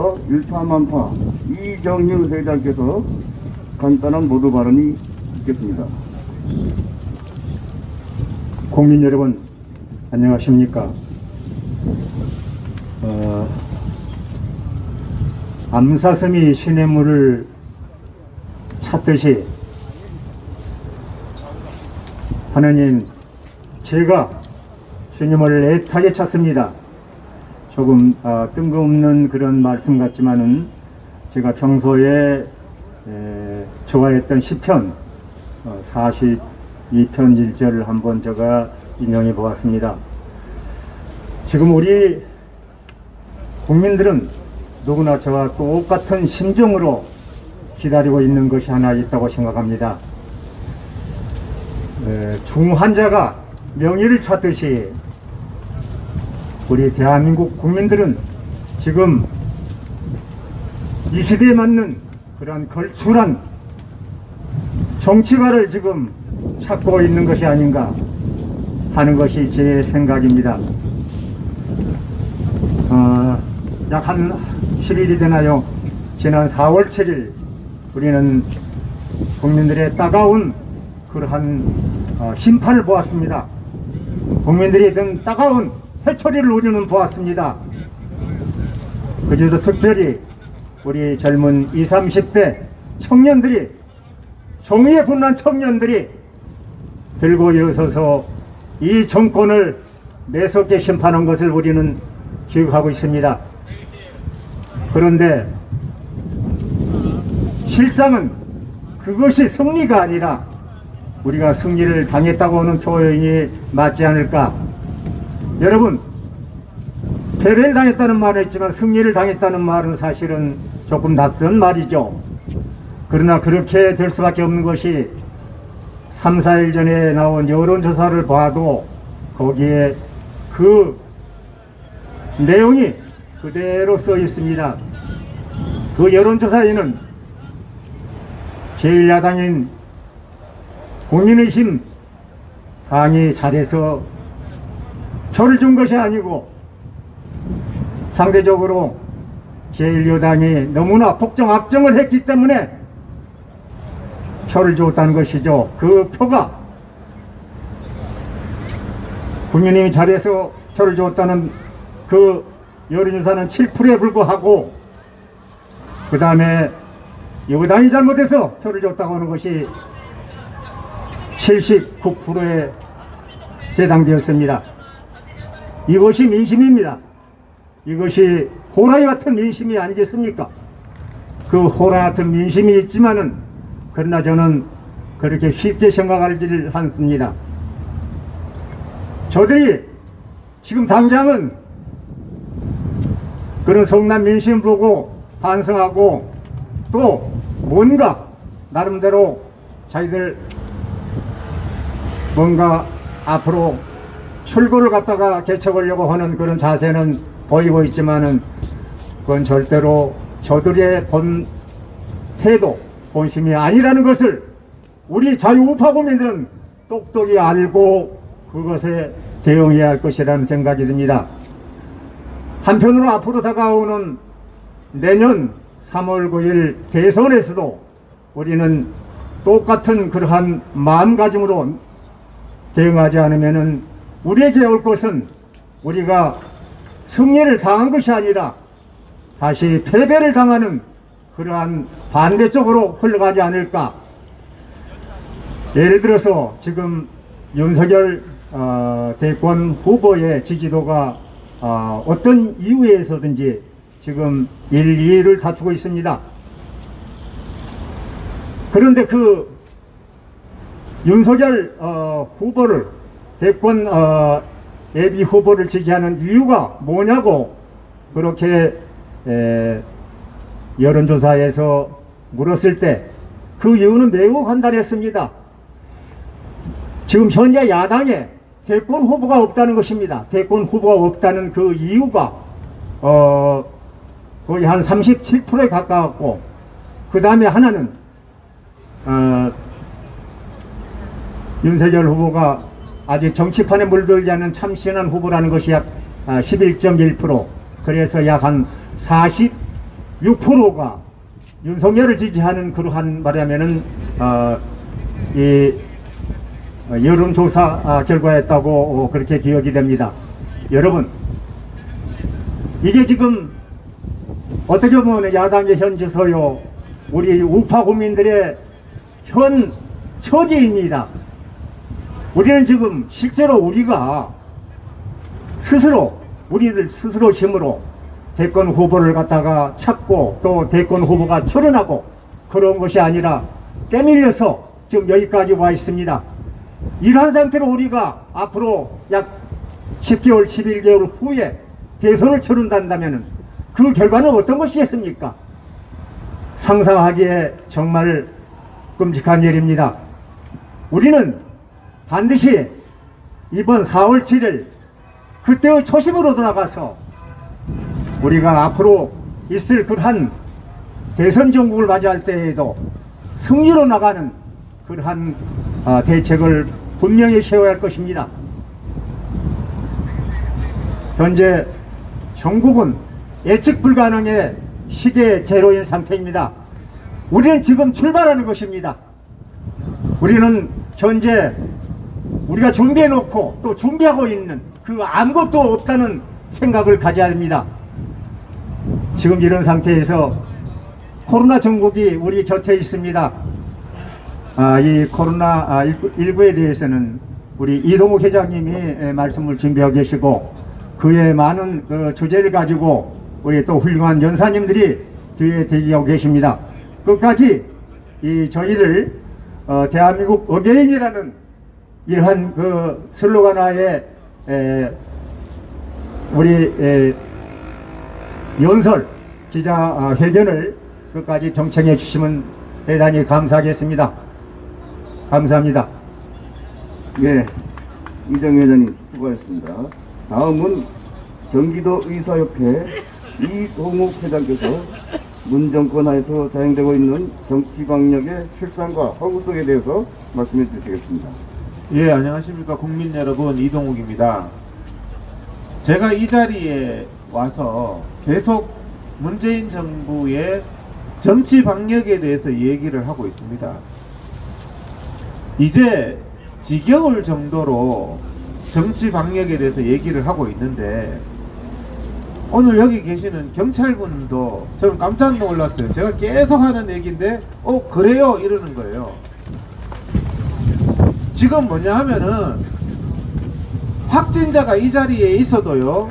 대해서 일파만파 이정휴 회장께서 간단한 모두 발언이 있겠습니다. 국민 여러분, 안녕하십니까? 암사슴이 시냇물을 찾듯이 하나님, 제가 주님을 애타게 찾습니다. 조금 뜬금없는 그런 말씀 같지만은 제가 평소에 좋아했던 시편 42편 1절을 한번 제가 인용해 보았습니다. 지금 우리 국민들은 누구나 저와 똑같은 심정으로 기다리고 있는 것이 하나 있다고 생각합니다. 중환자가 명의를 찾듯이 우리 대한민국 국민들은 지금 이 시대에 맞는 그런 걸출한 정치가를 지금 찾고 있는 것이 아닌가 하는 것이 제 생각입니다. 약 한 10일이 되나요? 지난 4월 7일 우리는 국민들의 따가운 그러한 심판을 보았습니다. 국민들이 든 따가운 해초리를 우리는 보았습니다. 그저도 특별히 우리 젊은 20, 30대 청년들이, 정의에 분노한 청년들이 들고 일어서서 이 정권을 매섭게 심판한 것을 우리는 기억하고 있습니다. 그런데 실상은 그것이 승리가 아니라 우리가 승리를 당했다고 하는 표현이 맞지 않을까? 여러분, 패배를 당했다는 말은 있지만 승리를 당했다는 말은 사실은 조금 낯선 말이죠. 그러나 그렇게 될 수밖에 없는 것이 3, 4일 전에 나온 여론조사를 봐도 거기에 그 내용이 그대로 써 있습니다. 그 여론조사에는 제1야당인 국민의힘 당이 잘해서 표를 준 것이 아니고 상대적으로 제1여당이 너무나 폭정악정을 했기 때문에 표를 줬다는 것이죠. 그 표가 국민의힘이 잘해서 표를 줬다는 그 여론조사는 7%에 불과하고 그 다음에 여당이 잘못해서 표를 줬다고 하는 것이 79%에 해당되었습니다. 이것이 민심입니다. 이것이 호랑이 같은 민심이 아니겠습니까? 그 호랑이 같은 민심이 있지만은 그러나 저는 그렇게 쉽게 생각하지를 않습니다. 저들이 지금 당장은 그런 성남 민심 보고 반성하고 또 뭔가 나름대로 자기들 뭔가 앞으로 출구를 갖다가 개척하려고 하는 그런 자세는 보이고 있지만은 그건 절대로 저들의 본 태도, 본심이 아니라는 것을 우리 자유우파 국민들은 똑똑히 알고 그것에 대응해야 할 것이라는 생각이 듭니다. 한편으로 앞으로 다가오는 내년 3월 9일 대선에서도 우리는 똑같은 그러한 마음가짐으로 대응하지 않으면은 우리에게 올 것은 우리가 승리를 당한 것이 아니라 다시 패배를 당하는 그러한 반대쪽으로 흘러가지 않을까. 예를 들어서 지금 윤석열 대권 후보의 지지도가 어떤 이유에서든지 지금 1, 2위를 다투고 있습니다. 그런데 그 윤석열 후보를 대권 예비 후보를 지지하는 이유가 뭐냐고 그렇게 여론조사에서 물었을 때 그 이유는 매우 간단했습니다. 지금 현재 야당에 대권 후보가 없다는 것입니다. 대권 후보가 없다는 그 이유가 거의 한 37%에 가까웠고 그 다음에 하나는 윤석열 후보가 아직 정치판에 물들지 않은 참신한 후보라는 것이 약 11.1%, 그래서 약 한 6%가 윤석열을 지지하는 그러한 말하면은 이 여론조사 결과였다고 그렇게 기억이 됩니다. 여러분, 이게 지금 어떻게 보면 야당의 현 주소요, 우리 우파 국민들의 현 처지입니다. 우리는 지금 실제로 우리가 스스로, 우리들 스스로 힘으로 대권 후보를 갖다가 찾고 또 대권 후보가 출연하고 그런 것이 아니라 때밀려서 지금 여기까지 와 있습니다. 이러한 상태로 우리가 앞으로 약 10개월, 11개월 후에 대선을 치른다면 그 결과는 어떤 것이겠습니까? 상상하기에 정말 끔찍한 일입니다. 우리는 반드시 이번 4월 7일 그때의 초심으로 돌아가서 우리가 앞으로 있을 그러한 대선 정국을 맞이할 때에도 승리로 나가는 그러한 대책을 분명히 세워야 할 것입니다. 현재 전국은 예측 불가능의 시계 제로인 상태입니다. 우리는 지금 출발하는 것입니다. 우리는 현재 우리가 준비해 놓고 또 준비하고 있는 그 아무것도 없다는 생각을 가져야 합니다. 지금 이런 상태에서 코로나 전국이 우리 곁에 있습니다. 이 코로나 19에 대해서는 우리 이동욱 회장님이 말씀을 준비하고 계시고 그의 많은 그 주제를 가지고 우리 또 훌륭한 연사님들이 뒤에 대기하고 계십니다. 끝까지 저희를 대한민국 어게인이라는 이러한 그 슬로건 하에 우리 연설 기자회견을 끝까지 경청해 주시면 대단히 감사하겠습니다. 감사합니다. 네, 이정 회장님 수고하셨습니다. 다음은 경기도 의사협회 이동욱 회장께서 문정권 하에서 자행되고 있는 정치광역의 실상과 허구성에 대해서 말씀해 주시겠습니다. 예, 안녕하십니까. 국민 여러분, 이동욱입니다. 제가 이 자리에 와서 계속 문재인 정부의 정치 방역에 대해서 얘기를 하고 있습니다. 이제 지겨울 정도로 정치 방역에 대해서 얘기를 하고 있는데 오늘 여기 계시는 경찰분도 저는 깜짝 놀랐어요. 제가 계속 하는 얘기인데 그래요? 이러는 거예요. 지금 뭐냐 하면은 확진자가 이 자리에 있어도요,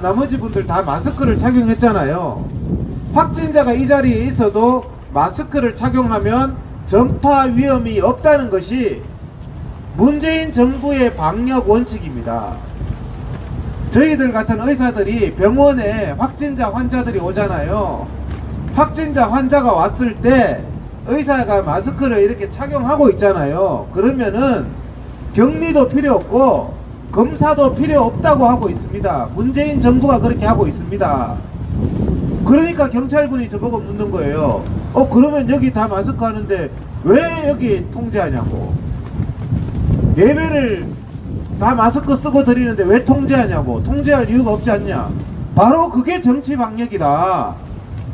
나머지 분들 다 마스크를 착용했잖아요. 확진자가 이 자리에 있어도 마스크를 착용하면 전파 위험이 없다는 것이 문재인 정부의 방역 원칙입니다. 저희들 같은 의사들이 병원에 확진자 환자들이 오잖아요. 확진자 환자가 왔을 때 의사가 마스크를 이렇게 착용하고 있잖아요. 그러면은 격리도 필요 없고 검사도 필요 없다고 하고 있습니다. 문재인 정부가 그렇게 하고 있습니다. 그러니까 경찰분이 저보고 묻는 거예요. 그러면 여기 다 마스크 하는데 왜 여기 통제하냐고. 예배를 다 마스크 쓰고 드리는데 왜 통제하냐고. 통제할 이유가 없지 않냐. 바로 그게 정치 방역이다.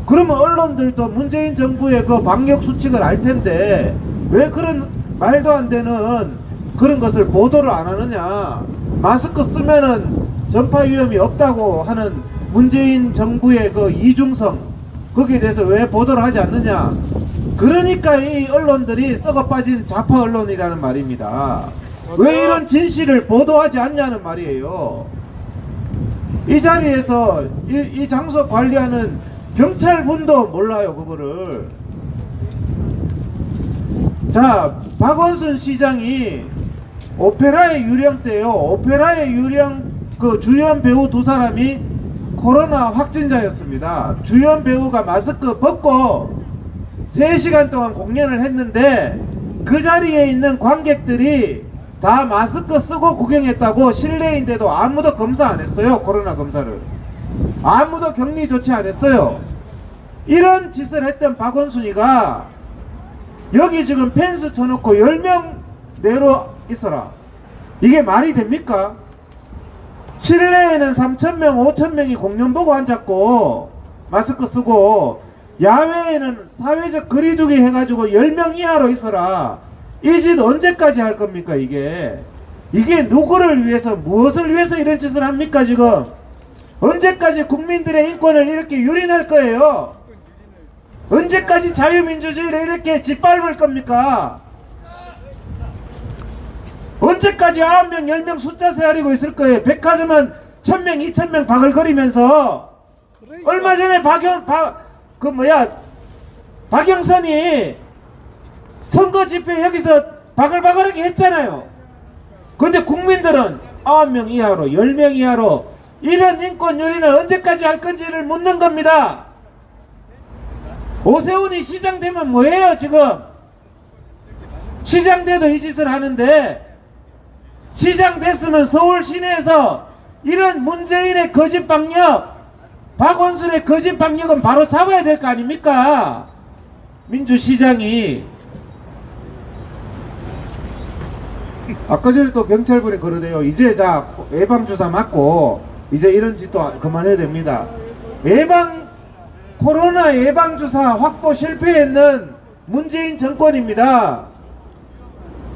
그러면 언론들도 문재인 정부의 그 방역 수칙을 알 텐데 왜 그런 말도 안 되는 그런 것을 보도를 안 하느냐. 마스크 쓰면은 전파 위험이 없다고 하는 문재인 정부의 그 이중성, 거기에 대해서 왜 보도를 하지 않느냐. 그러니까 이 언론들이 썩어 빠진 좌파 언론이라는 말입니다. 왜 이런 진실을 보도하지 않냐는 말이에요. 이 자리에서 이 장소 관리하는 경찰분도 몰라요, 그거를. 자, 박원순 시장이 오페라의 유령 때요, 오페라의 유령 그 주연 배우 두 사람이 코로나 확진자였습니다. 주연 배우가 마스크 벗고 3시간 동안 공연을 했는데 그 자리에 있는 관객들이 다 마스크 쓰고 구경했다고. 실내인데도 아무도 검사 안 했어요. 코로나 검사를 아무도 격리 조치 안 했어요. 이런 짓을 했던 박원순이가 여기 지금 펜스 쳐놓고 10명 내로 있어라. 이게 말이 됩니까? 실내에는 3,000명 5,000명이 공연 보고 앉았고 마스크 쓰고 야외에는 사회적 거리두기 해가지고 10명 이하로 있어라. 이 짓 언제까지 할 겁니까? 이게 누구를 위해서 무엇을 위해서 이런 짓을 합니까? 지금 언제까지 국민들의 인권을 이렇게 유린할 거예요? 언제까지 자유민주주의를 이렇게 짓밟을 겁니까? 언제까지 9명 10명 숫자 세아리고 있을 거예요? 백화점 한 1000명 2000명 바글거리면서. 얼마 전에 박영선이 선거 집회 여기서 바글바글하게 했잖아요. 근데 국민들은 9명 이하로 10명 이하로 이런 인권 유린을 언제까지 할 건지를 묻는 겁니다. 오세훈이 시장 되면 뭐예요? 지금 시장 돼도 이 짓을 하는데, 시장 됐으면 서울 시내에서 이런 문재인의 거짓 방역, 박원순의 거짓 방역은 바로 잡아야 될 거 아닙니까? 민주시장이. 아까 전에 또 경찰분이 그러대요. 이제 자 예방주사 맞고 이제 이런 짓도 그만해야 됩니다. 코로나 예방주사 확보 실패했는 문재인 정권입니다.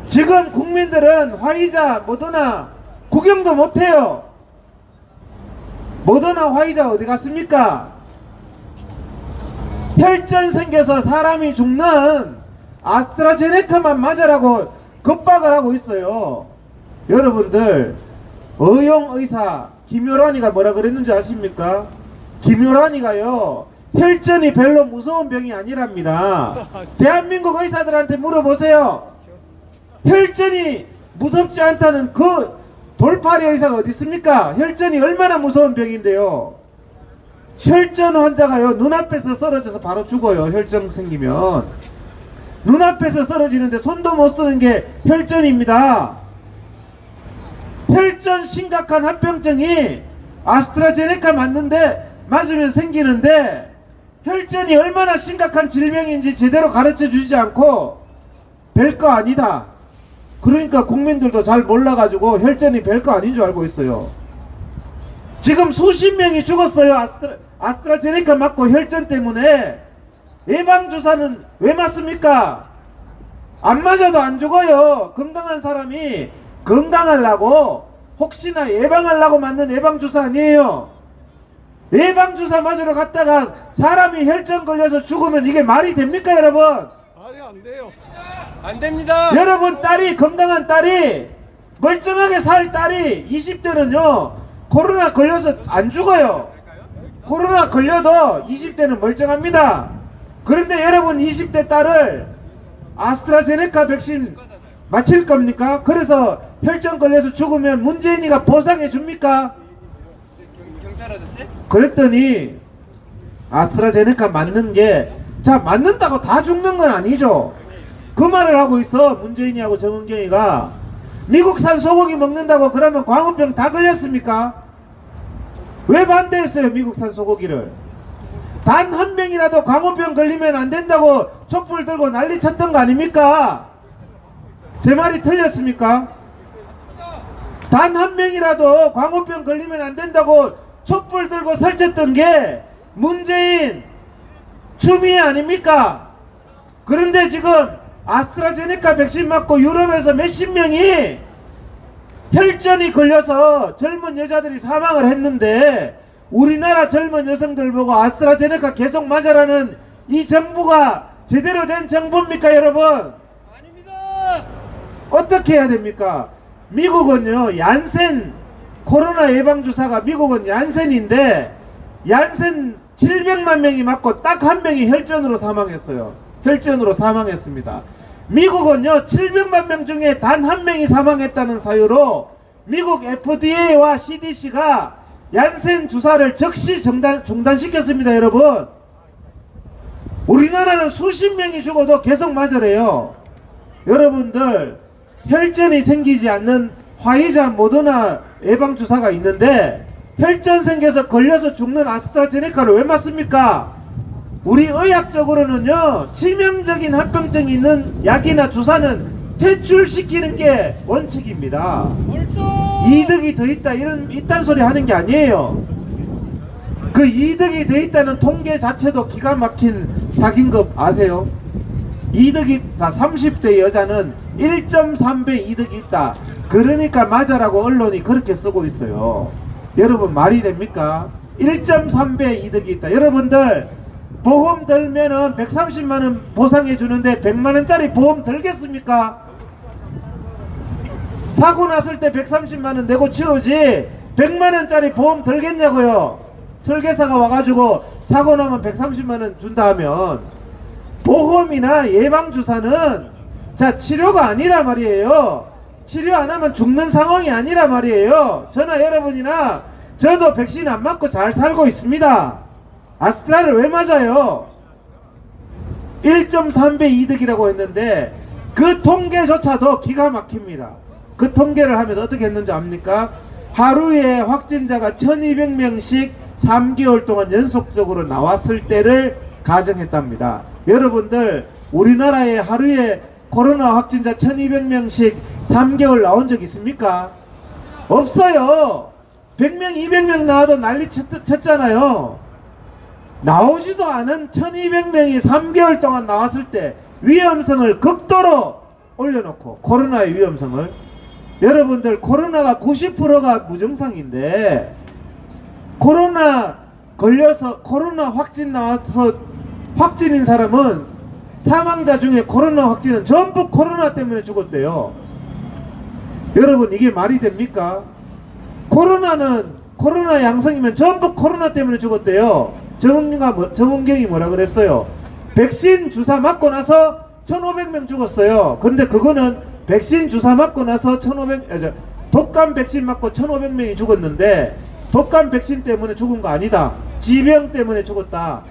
지금 국민들은 화이자, 모더나 구경도 못해요. 모더나 화이자 어디 갔습니까? 혈전 생겨서 사람이 죽는 아스트라제네카만 맞으라고 겁박을 하고 있어요. 여러분들, 의용의사 김효란이가 뭐라 그랬는지 아십니까? 김효란이가요, 혈전이 별로 무서운 병이 아니랍니다. 대한민국 의사들한테 물어보세요. 혈전이 무섭지 않다는 그 돌팔이 의사가 어디 있습니까? 혈전이 얼마나 무서운 병인데요. 혈전 환자가요, 눈앞에서 쓰러져서 바로 죽어요. 혈전 생기면 눈앞에서 쓰러지는데 손도 못 쓰는 게 혈전입니다. 혈전 심각한 합병증이 아스트라제네카 맞으면 생기는데, 혈전이 얼마나 심각한 질병인지 제대로 가르쳐 주지 않고 별거 아니다. 그러니까 국민들도 잘 몰라가지고 혈전이 별거 아닌 줄 알고 있어요. 지금 수십 명이 죽었어요. 아스트라제네카 맞고 혈전 때문에. 예방주사는 왜 맞습니까? 안 맞아도 안 죽어요. 건강한 사람이 건강하려고, 혹시나 예방하려고 맞는 예방주사 아니에요. 예방주사 맞으러 갔다가 사람이 혈전 걸려서 죽으면 이게 말이 됩니까, 여러분? 말이 안 돼요. 안 됩니다. 여러분, 건강한 딸이, 멀쩡하게 살 딸이 20대는요 코로나 걸려서 안 죽어요. 코로나 걸려도 20대는 멀쩡합니다. 그런데 여러분, 20대 딸을 아스트라제네카 백신 맞힐 겁니까? 그래서 혈전 걸려서 죽으면 문재인이가 보상해 줍니까? 경찰 아저씨? 그랬더니 아스트라제네카 맞는 게, 자, 맞는다고 다 죽는 건 아니죠. 그 말을 하고 있어, 문재인이하고 정은경이가. 미국산 소고기 먹는다고 그러면 광우병 다 걸렸습니까? 왜 반대했어요, 미국산 소고기를? 단 한 명이라도 광우병 걸리면 안 된다고 촛불 들고 난리 쳤던 거 아닙니까? 제 말이 틀렸습니까? 단 한 명이라도 광우병 걸리면 안 된다고 촛불 들고 설쳤던 게 문재인, 추미애 아닙니까? 그런데 지금 아스트라제네카 백신 맞고 유럽에서 몇십 명이 혈전이 걸려서 젊은 여자들이 사망을 했는데, 우리나라 젊은 여성들 보고 아스트라제네카 계속 맞으라는 이 정부가 제대로 된 정부입니까, 여러분? 아닙니다. 어떻게 해야 됩니까? 미국은요, 얀센 코로나 예방주사가, 미국은 얀센인데 얀센 700만 명이 맞고 딱 한 명이 혈전으로 사망했어요. 혈전으로 사망했습니다. 미국은요, 700만 명 중에 단 한 명이 사망했다는 사유로 미국 FDA와 CDC가 얀센 주사를 즉시 중단시켰습니다, 여러분. 우리나라는 수십 명이 죽어도 계속 맞으래요. 여러분들, 혈전이 생기지 않는 화이자, 모더나 예방주사가 있는데, 혈전 생겨서 걸려서 죽는 아스트라제네카를 왜 맞습니까? 우리 의학적으로는요, 치명적인 합병증이 있는 약이나 주사는 퇴출시키는 게 원칙입니다. 벌써 이득이 더 있다, 이딴 소리 하는 게 아니에요. 그 이득이 돼 있다는 통계 자체도 기가 막힌 사기인 거 아세요? 이득이 30대 여자는 1.3배 이득이 있다. 그러니까 맞아라고 언론이 그렇게 쓰고 있어요. 여러분 말이 됩니까? 1.3배 이득이 있다. 여러분들 보험 들면은 130만원 보상해 주는데 100만원짜리 보험 들겠습니까? 사고 났을 때 130만원 내고 치우지 100만원짜리 보험 들겠냐고요. 설계사가 와가지고 사고 나면 130만원 준다 하면, 보험이나 예방주사는 자 치료가 아니라 말이에요. 치료 안 하면 죽는 상황이 아니라 말이에요. 저나 여러분이나 저도 백신 안 맞고 잘 살고 있습니다. 아스트라를 왜 맞아요? 1.3배 이득이라고 했는데 그 통계조차도 기가 막힙니다. 그 통계를 하면서 어떻게 했는지 압니까? 하루에 확진자가 1200명씩 3개월 동안 연속적으로 나왔을 때를 가정했답니다. 여러분들 우리나라에 하루에 코로나 확진자 1200명씩 3개월 나온 적 있습니까? 없어요. 100명 200명 나와도 난리 쳤잖아요. 나오지도 않은 1200명이 3개월 동안 나왔을 때 위험성을 극도로 올려놓고, 코로나의 위험성을, 여러분들 코로나가 90%가 무증상인데 코로나 걸려서 코로나 확진 나와서 확진인 사람은, 사망자 중에 코로나 확진은 전부 코로나 때문에 죽었대요. 여러분 이게 말이 됩니까? 코로나 양성이면 전부 코로나 때문에 죽었대요. 정은경이 뭐라 그랬어요? 백신 주사 맞고 나서 1500명 죽었어요. 그런데 그거는 백신 주사 맞고 나서 독감 백신 맞고 1500명이 죽었는데 독감 백신 때문에 죽은 거 아니다. 지병 때문에 죽었다.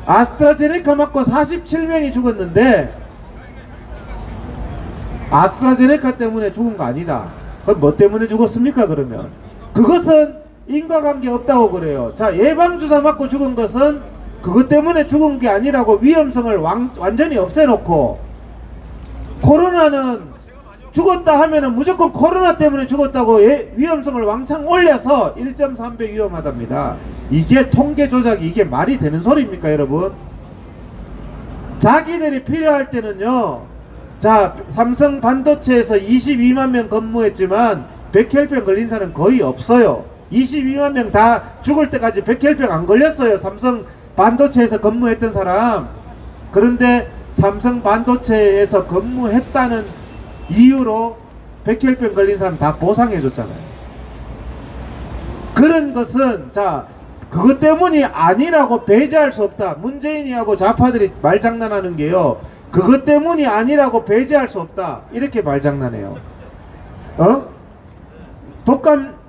아스트라제네카 맞고 47명이 죽었는데 아스트라제네카 때문에 죽은 거 아니다. 그럼 뭐 때문에 죽었습니까? 그러면 그것은 인과관계 없다고 그래요. 자, 예방주사 맞고 죽은 것은 그것 때문에 죽은 게 아니라고 위험성을 완전히 없애놓고, 코로나는 죽었다 하면은 무조건 코로나 때문에 죽었다고 위험성을 왕창 올려서 1.3배 위험하답니다. 이게 통계 조작이, 이게 말이 되는 소리입니까 여러분? 자기들이 필요할 때는요, 자, 삼성 반도체에서 22만 명 근무했지만 백혈병 걸린 사람은 거의 없어요. 22만 명 다 죽을 때까지 백혈병 안 걸렸어요. 삼성 반도체에서 근무했던 사람. 그런데 삼성 반도체에서 근무했다는 이유로 백혈병 걸린 사람 다 보상해 줬잖아요. 그런 것은, 자, 그것 때문이 아니라고 배제할 수 없다. 문재인이하고 좌파들이 말장난하는 게요, 그것 때문이 아니라고 배제할 수 없다. 이렇게 말장난해요. 독감,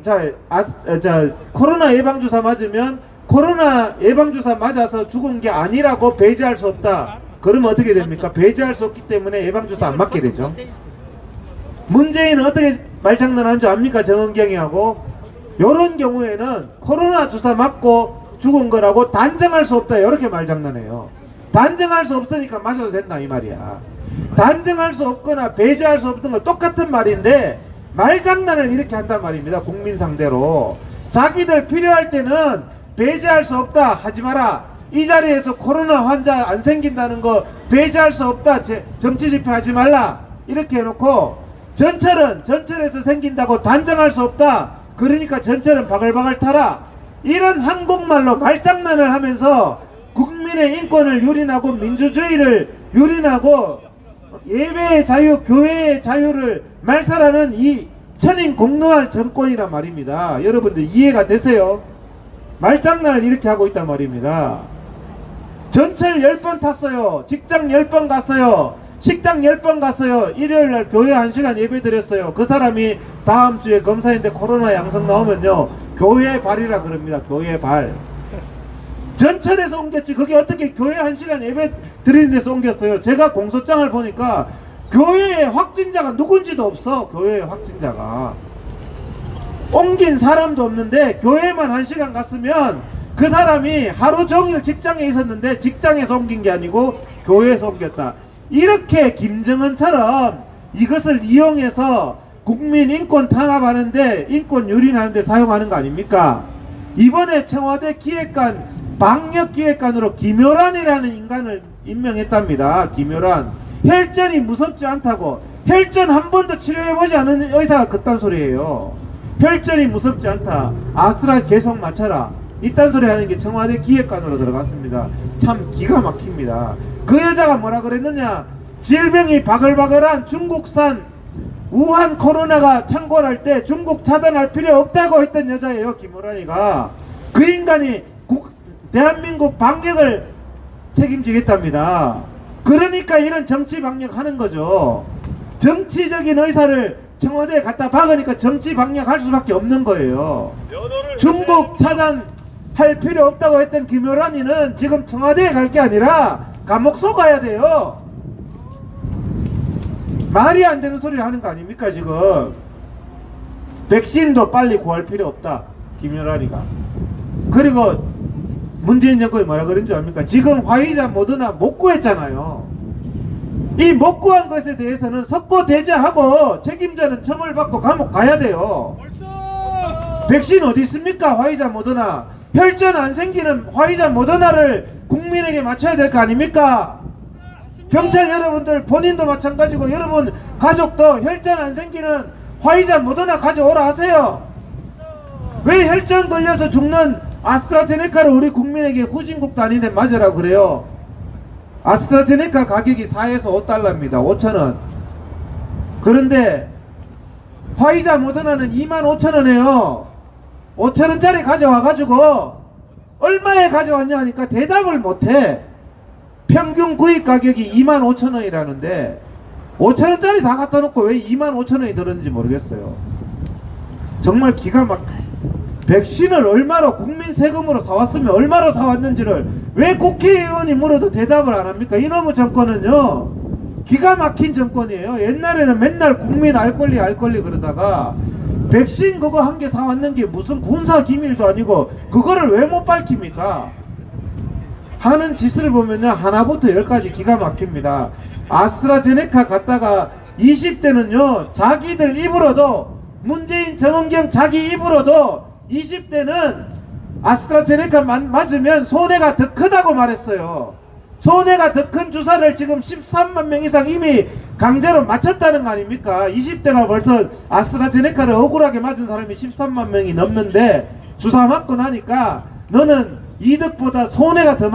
코로나 예방주사 맞으면 코로나 예방주사 맞아서 죽은 게 아니라고 배제할 수 없다. 그러면 어떻게 됩니까? 배제할 수 없기 때문에 예방주사 안 맞게 되죠. 문재인은 어떻게 말장난하는 줄 압니까? 정은경이하고. 요런 경우에는 코로나 주사 맞고 죽은 거라고 단정할 수 없다. 이렇게 말장난해요. 단정할 수 없으니까 맞아도 된다 이 말이야. 단정할 수 없거나 배제할 수 없던 거 똑같은 말인데 말장난을 이렇게 한단 말입니다. 국민 상대로. 자기들 필요할 때는 배제할 수 없다 하지 마라. 이 자리에서 코로나 환자 안 생긴다는 거 배제할 수 없다, 정치 집회하지 말라, 이렇게 해놓고, 전철에서 생긴다고 단정할 수 없다, 그러니까 전철은 바글바글 타라, 이런 한국말로 말장난을 하면서 국민의 인권을 유린하고 민주주의를 유린하고 예배의 자유, 교회의 자유를 말살하는 이 천인공노할 정권이란 말입니다. 여러분들 이해가 되세요? 말장난을 이렇게 하고 있단 말입니다. 전철 10번 탔어요. 직장 10번 갔어요. 식당 10번 갔어요. 일요일날 교회 1시간 예배 드렸어요. 그 사람이 다음 주에 검사인데 코로나 양성 나오면요, 교회 발이라 그럽니다. 교회 발. 전철에서 옮겼지 그게 어떻게 교회 1시간 예배 드리는 데서 옮겼어요. 제가 공소장을 보니까 교회에 확진자가 누군지도 없어. 교회에 확진자가 옮긴 사람도 없는데 교회만 1시간 갔으면 그 사람이 하루 종일 직장에 있었는데 직장에서 옮긴 게 아니고 교회에서 옮겼다. 이렇게 김정은처럼 이것을 이용해서 국민 인권 탄압하는데, 인권 유린하는데 사용하는 거 아닙니까? 이번에 청와대 기획관 방역기획관으로 김효란이라는 인간을 임명했답니다. 김효란. 혈전이 무섭지 않다고. 혈전 한 번도 치료해보지 않은 의사가 그딴 소리예요. 혈전이 무섭지 않다. 아스트라 계속 맞춰라. 이딴 소리 하는 게 청와대 기획관으로 들어갔습니다. 참 기가 막힙니다. 그 여자가 뭐라 그랬느냐. 질병이 바글바글한 중국산 우한 코로나가 창궐할 때 중국 차단할 필요 없다고 했던 여자예요. 김호란이가. 그 인간이 대한민국 방역을 책임지겠답니다. 그러니까 이런 정치 방역 하는 거죠. 정치적인 의사를 청와대에 갖다 박으니까 정치 방역할 수밖에 없는 거예요. 중국 차단할 필요 없다고 했던 김효란이는 지금 청와대에 갈 게 아니라 감옥소 가야 돼요. 말이 안 되는 소리를 하는 거 아닙니까 지금. 백신도 빨리 구할 필요 없다 김효란이가. 그리고 문재인 정권이 뭐라 그런 줄 압니까? 지금 화이자 모더나 못 구했잖아요. 이 못 구한 것에 대해서는 석고대죄하고 책임자는 처벌 받고 감옥 가야 돼요. 백신 어디 있습니까? 화이자 모더나. 혈전 안 생기는 화이자 모더나를 국민에게 맞춰야 될 거 아닙니까? 경찰 여러분들 본인도 마찬가지고 여러분 가족도 혈전 안 생기는 화이자 모더나 가져오라 하세요. 왜 혈전 걸려서 죽는 아스트라제네카를 우리 국민에게 후진국도 아닌데 맞으라고 그래요? 아스트라제네카 가격이 4에서 5달러입니다. 5,000원. 그런데 화이자 모더나는 25,000원이에요. 5,000원짜리 가져와가지고 얼마에 가져왔냐 하니까 대답을 못해. 평균 구입 가격이 25,000원이라는데 5,000원짜리 다 갖다 놓고 왜 25,000원이 들었는지 모르겠어요. 정말 기가 막. 백신을 얼마로 국민 세금으로 사왔으면 얼마로 사왔는지를 왜 국회의원이 물어도 대답을 안 합니까? 이놈의 정권은요 기가 막힌 정권이에요. 옛날에는 맨날 국민 알 권리 그러다가 백신 그거 한 개 사왔는 게 무슨 군사 기밀도 아니고 그거를 왜 못 밝힙니까? 하는 짓을 보면요 하나부터 열까지 기가 막힙니다. 아스트라제네카 갔다가 20대는요 자기들 입으로도 문재인 정은경 자기 입으로도 20대는 아스트라제네카 맞으면 손해가 더 크다고 말했어요. 손해가 더 큰 주사를 지금 13만 명 이상 이미 강제로 맞췄다는 거 아닙니까? 20대가 벌써 아스트라제네카를 억울하게 맞은 사람이 13만 명이 넘는데 주사 맞고 나니까 너는 이득보다 손해가 더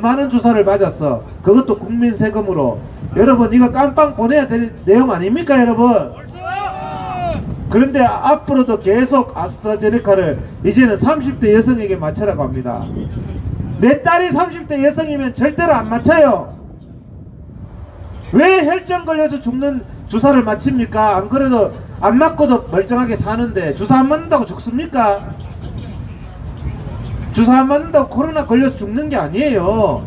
많은 주사를 맞았어. 그것도 국민 세금으로. 여러분 이거 깜빵 보내야 될 내용 아닙니까 여러분? 그런데 앞으로도 계속 아스트라제네카를 이제는 30대 여성에게 맞춰라고 합니다. 내 딸이 30대 여성이면 절대로 안 맞춰요. 왜 혈전 걸려서 죽는 주사를 맞춥니까? 안 그래도 안 맞고도 멀쩡하게 사는데 주사 안 맞는다고 죽습니까? 주사 안 맞는다고 코로나 걸려서 죽는 게 아니에요.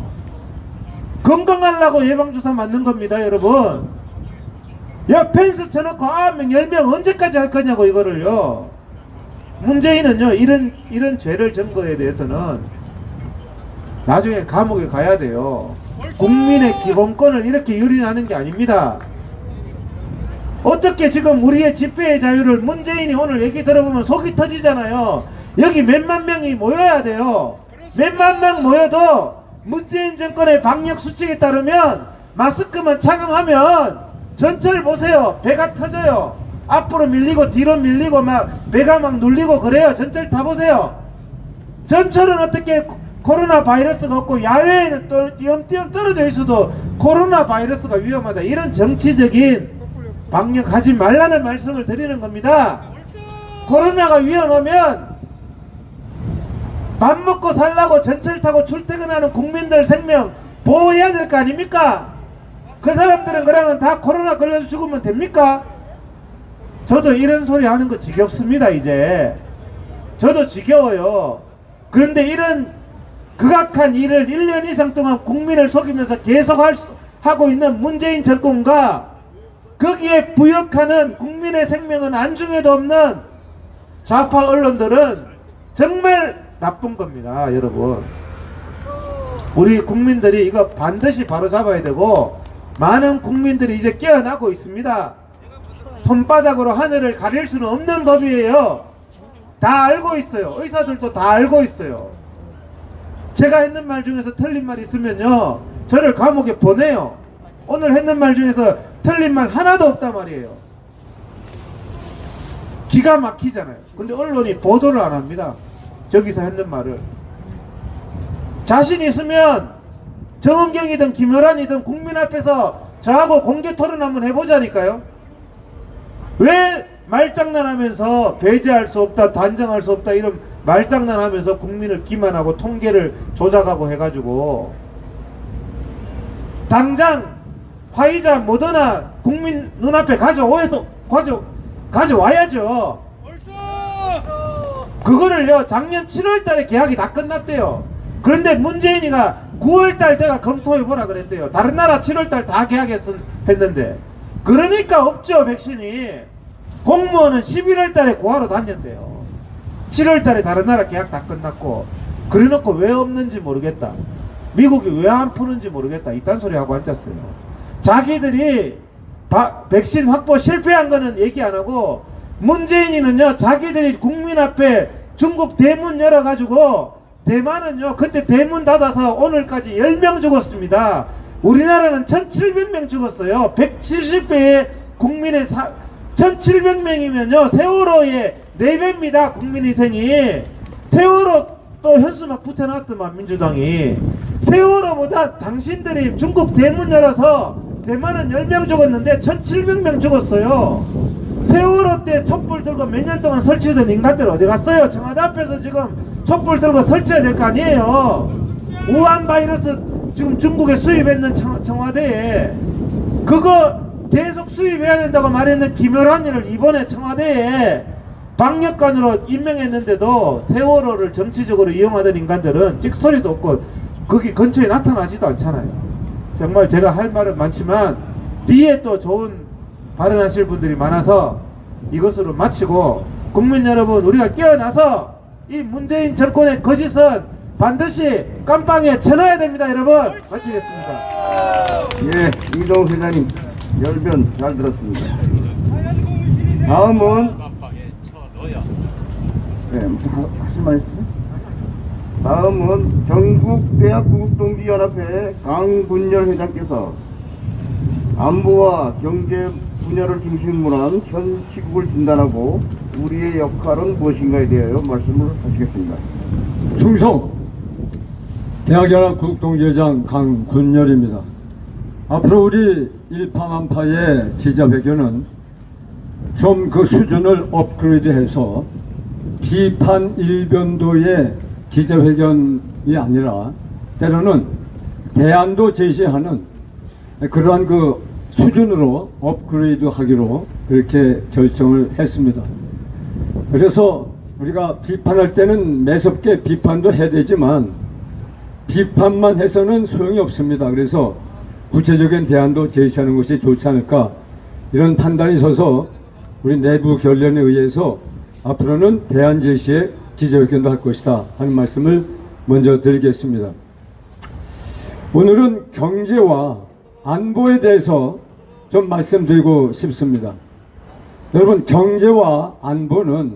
건강하려고 예방주사 맞는 겁니다 여러분. 야 펜스 쳐놓고 9명 10명 언제까지 할 거냐고 이거를요. 문재인은요 이런 죄를 전 거에 대해서는 나중에 감옥에 가야 돼요. 국민의 기본권을 이렇게 유린하는 게 아닙니다. 어떻게 지금 우리의 집회의 자유를 문재인이 오늘 얘기 들어보면 속이 터지잖아요. 여기 몇만 명이 모여야 돼요. 몇만 명 모여도 문재인 정권의 방역 수칙에 따르면 마스크만 착용하면 전철 보세요. 배가 터져요. 앞으로 밀리고 뒤로 밀리고 막 배가 막 눌리고 그래요. 전철 타보세요. 전철은 어떻게 코로나 바이러스가 없고 야외에는 또 띄엄띄엄 떨어져 있어도 코로나 바이러스가 위험하다. 이런 정치적인 방역하지 말라는 말씀을 드리는 겁니다. 코로나가 위험하면 밥 먹고 살라고 전철 타고 출퇴근하는 국민들 생명 보호해야 될 거 아닙니까? 그 사람들은 그러면 다 코로나 걸려서 죽으면 됩니까? 저도 이런 소리 하는 거 지겹습니다. 이제 저도 지겨워요. 그런데 이런 극악한 일을 1년 이상 동안 국민을 속이면서 계속 하고 있는 문재인 정권과 거기에 부역하는 국민의 생명은 안중에도 없는 좌파 언론들은 정말 나쁜 겁니다. 여러분 우리 국민들이 이거 반드시 바로잡아야 되고 많은 국민들이 이제 깨어나고 있습니다. 손바닥으로 하늘을 가릴 수는 없는 법이에요. 다 알고 있어요. 의사들도 다 알고 있어요. 제가 했는 말 중에서 틀린 말 있으면요, 저를 감옥에 보내요. 오늘 했는 말 중에서 틀린 말 하나도 없단 말이에요. 기가 막히잖아요. 근데 언론이 보도를 안 합니다. 저기서 했는 말을. 자신 있으면 정은경이든 김효란이든 국민 앞에서 저하고 공개 토론 한번 해보자니까요. 왜 말장난하면서 배제할 수 없다, 단정할 수 없다 이런 말장난하면서 국민을 기만하고 통계를 조작하고 해가지고 당장 화이자 모더나 국민 눈앞에 가져와야죠. 그거를요 작년 7월달에 계약이 다 끝났대요. 그런데 문재인이가 9월달 내가 검토해보라 그랬대요. 다른 나라 7월달 다 계약했는데. 그러니까 없죠 백신이. 공무원은 11월달에 고하러 다녔대요. 7월달에 다른 나라 계약 다 끝났고. 그래놓고 왜 없는지 모르겠다, 미국이 왜 안 푸는지 모르겠다, 이딴 소리 하고 앉았어요. 자기들이 백신 확보 실패한 거는 얘기 안 하고, 문재인이는요 자기들이 국민 앞에 중국 대문 열어가지고, 대만은요 그때 대문 닫아서 오늘까지 10명 죽었습니다. 우리나라는 1700명 죽었어요. 170배의 국민의 1700명이면요 세월호의 4배입니다. 국민희생이. 세월호 또 현수막 붙여놨더만 민주당이. 세월호보다 당신들이 중국 대문 열어서 대만은 10명 죽었는데 1700명 죽었어요. 세월호 때 촛불 들고 몇 년 동안 설치던 인간들 어디 갔어요? 청와대 앞에서 지금 촛불 들고 설치해야 될 거 아니에요. 우한 바이러스 지금 중국에 수입했는 청와대에 그거 계속 수입해야 된다고 말했는 김효란이를 이번에 청와대에 방역관으로 임명했는데도 세월호를 정치적으로 이용하던 인간들은 찍소리도 없고 거기 근처에 나타나지도 않잖아요. 정말 제가 할 말은 많지만 뒤에 또 좋은 발언하실 분들이 많아서 이것으로 마치고, 국민 여러분 우리가 깨어나서 이 문재인 정권의 거짓은 반드시 깜빵에 쳐넣어야 됩니다. 여러분 마치겠습니다. 예, 이동욱 회장님 열변 잘 들었습니다. 다음은 하실 말 있으세요? 다음은 전국대학구국동기연합회 강군열 회장께서 안보와 경제 분야를 중심으로 한 현 시국을 진단하고 우리의 역할은 무엇인가에 대하여 말씀을 하시겠습니다. 충성 대학연합국동회장 강군열입니다. 앞으로 우리 일파만파의 기자회견은 좀 그 수준을 업그레이드해서 비판 일변도의 기자회견이 아니라 때로는 대안도 제시하는 그러한 그 수준으로 업그레이드 하기로 그렇게 결정을 했습니다. 그래서 우리가 비판할 때는 매섭게 비판도 해야 되지만 비판만 해서는 소용이 없습니다. 그래서 구체적인 대안도 제시하는 것이 좋지 않을까, 이런 판단이 서서 우리 내부 결론에 의해서 앞으로는 대안 제시에 기자회견도 할 것이다 하는 말씀을 먼저 드리겠습니다. 오늘은 경제와 안보에 대해서 좀 말씀드리고 싶습니다. 여러분, 경제와 안보는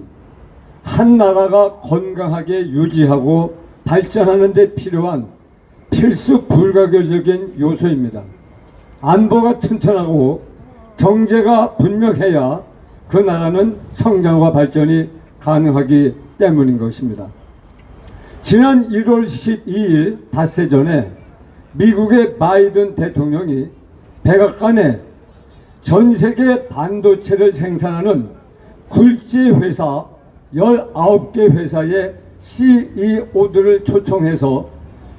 한 나라가 건강하게 유지하고 발전하는 데 필요한 필수 불가결적인 요소입니다. 안보가 튼튼하고 경제가 분명해야 그 나라는 성장과 발전이 가능하기 때문인 것입니다. 지난 1월 12일 닷새 전에 미국의 바이든 대통령이 백악관에 전 세계 반도체를 생산하는 굴지 회사 19개 회사의 CEO들을 초청해서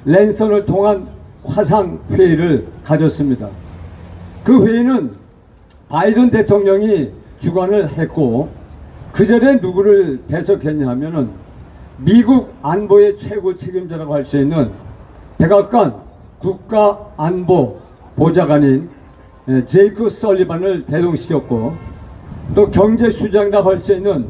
랜선을 통한 화상 회의를 가졌습니다. 그 회의는 바이든 대통령이 주관을 했고, 그 전에 누구를 배석했냐 하면은 미국 안보의 최고 책임자라고 할 수 있는 백악관 국가안보 보좌관인 제이크 설리반을 대동시켰고, 또 경제수장이라고 할 수 있는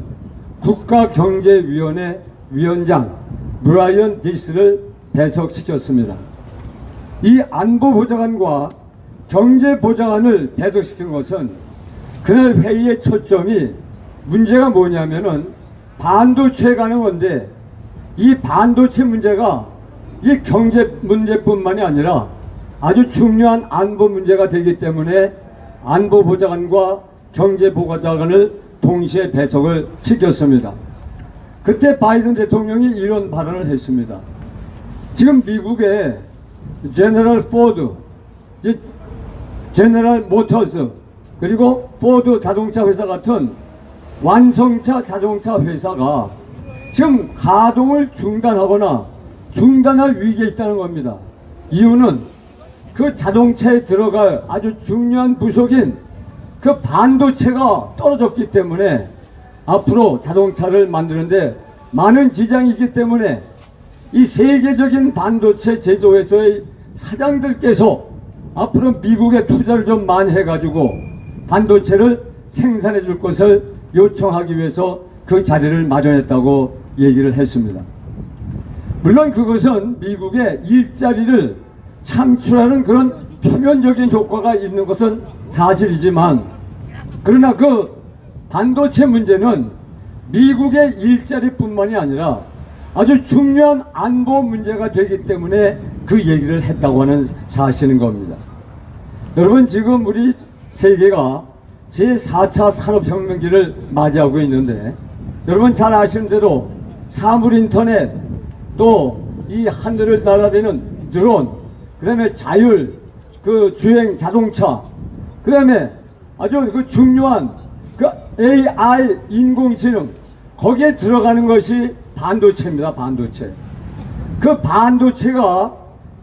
국가경제위원회 위원장 브라이언 디스를 배석시켰습니다. 이 안보보좌관과 경제보좌관을 배석시킨 것은 그날 회의의 초점이 문제가 뭐냐면은 반도체에 가는 건데, 이 반도체 문제가 이 경제 문제뿐만이 아니라 아주 중요한 안보 문제가 되기 때문에 안보보좌관과 경제보좌관을 동시에 배석을 시켰습니다. 그때 바이든 대통령이 이런 발언을 했습니다. 지금 미국의 제너럴 포드, 제너럴 모터스, 그리고 포드 자동차 회사 같은 완성차 자동차 회사가 지금 가동을 중단하거나 중단할 위기에 있다는 겁니다. 이유는 그 자동차에 들어갈 아주 중요한 부속인 그 반도체가 떨어졌기 때문에 앞으로 자동차를 만드는데 많은 지장이 있기 때문에 이 세계적인 반도체 제조회사의 사장들께서 앞으로 미국에 투자를 좀 많이 해가지고 반도체를 생산해 줄 것을 요청하기 위해서 그 자리를 마련했다고 얘기를 했습니다. 물론 그것은 미국의 일자리를 창출하는 그런 표면적인 효과가 있는 것은 사실이지만, 그러나 그 반도체 문제는 미국의 일자리뿐만이 아니라 아주 중요한 안보 문제가 되기 때문에 그 얘기를 했다고 하는 사실인 겁니다. 여러분, 지금 우리 세계가 제4차 산업혁명기를 맞이하고 있는데, 여러분 잘 아시는 대로 사물인터넷, 또 이 하늘을 날아다니는 드론, 그 다음에 자율 그 주행 자동차, 그 다음에 아주 그 중요한 그 AI 인공지능, 거기에 들어가는 것이 반도체입니다. 반도체. 그 반도체가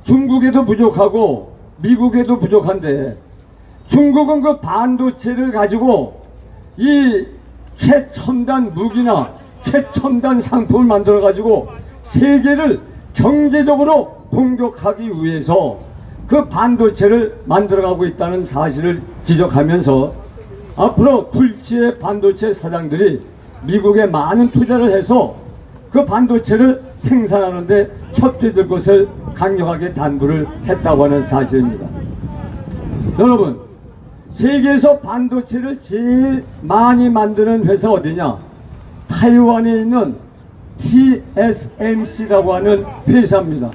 중국에도 부족하고 미국에도 부족한데, 중국은 그 반도체를 가지고 이 최첨단 무기나 최첨단 상품을 만들어 가지고 세계를 경제적으로 공격하기 위해서 그 반도체를 만들어가고 있다는 사실을 지적하면서 앞으로 굴지의 반도체 사장들이 미국에 많은 투자를 해서 그 반도체를 생산하는데 협조될 것을 강력하게 당부를 했다고 하는 사실입니다. 여러분, 세계에서 반도체를 제일 많이 만드는 회사 어디냐? 타이완에 있는 TSMC라고 하는 회사입니다.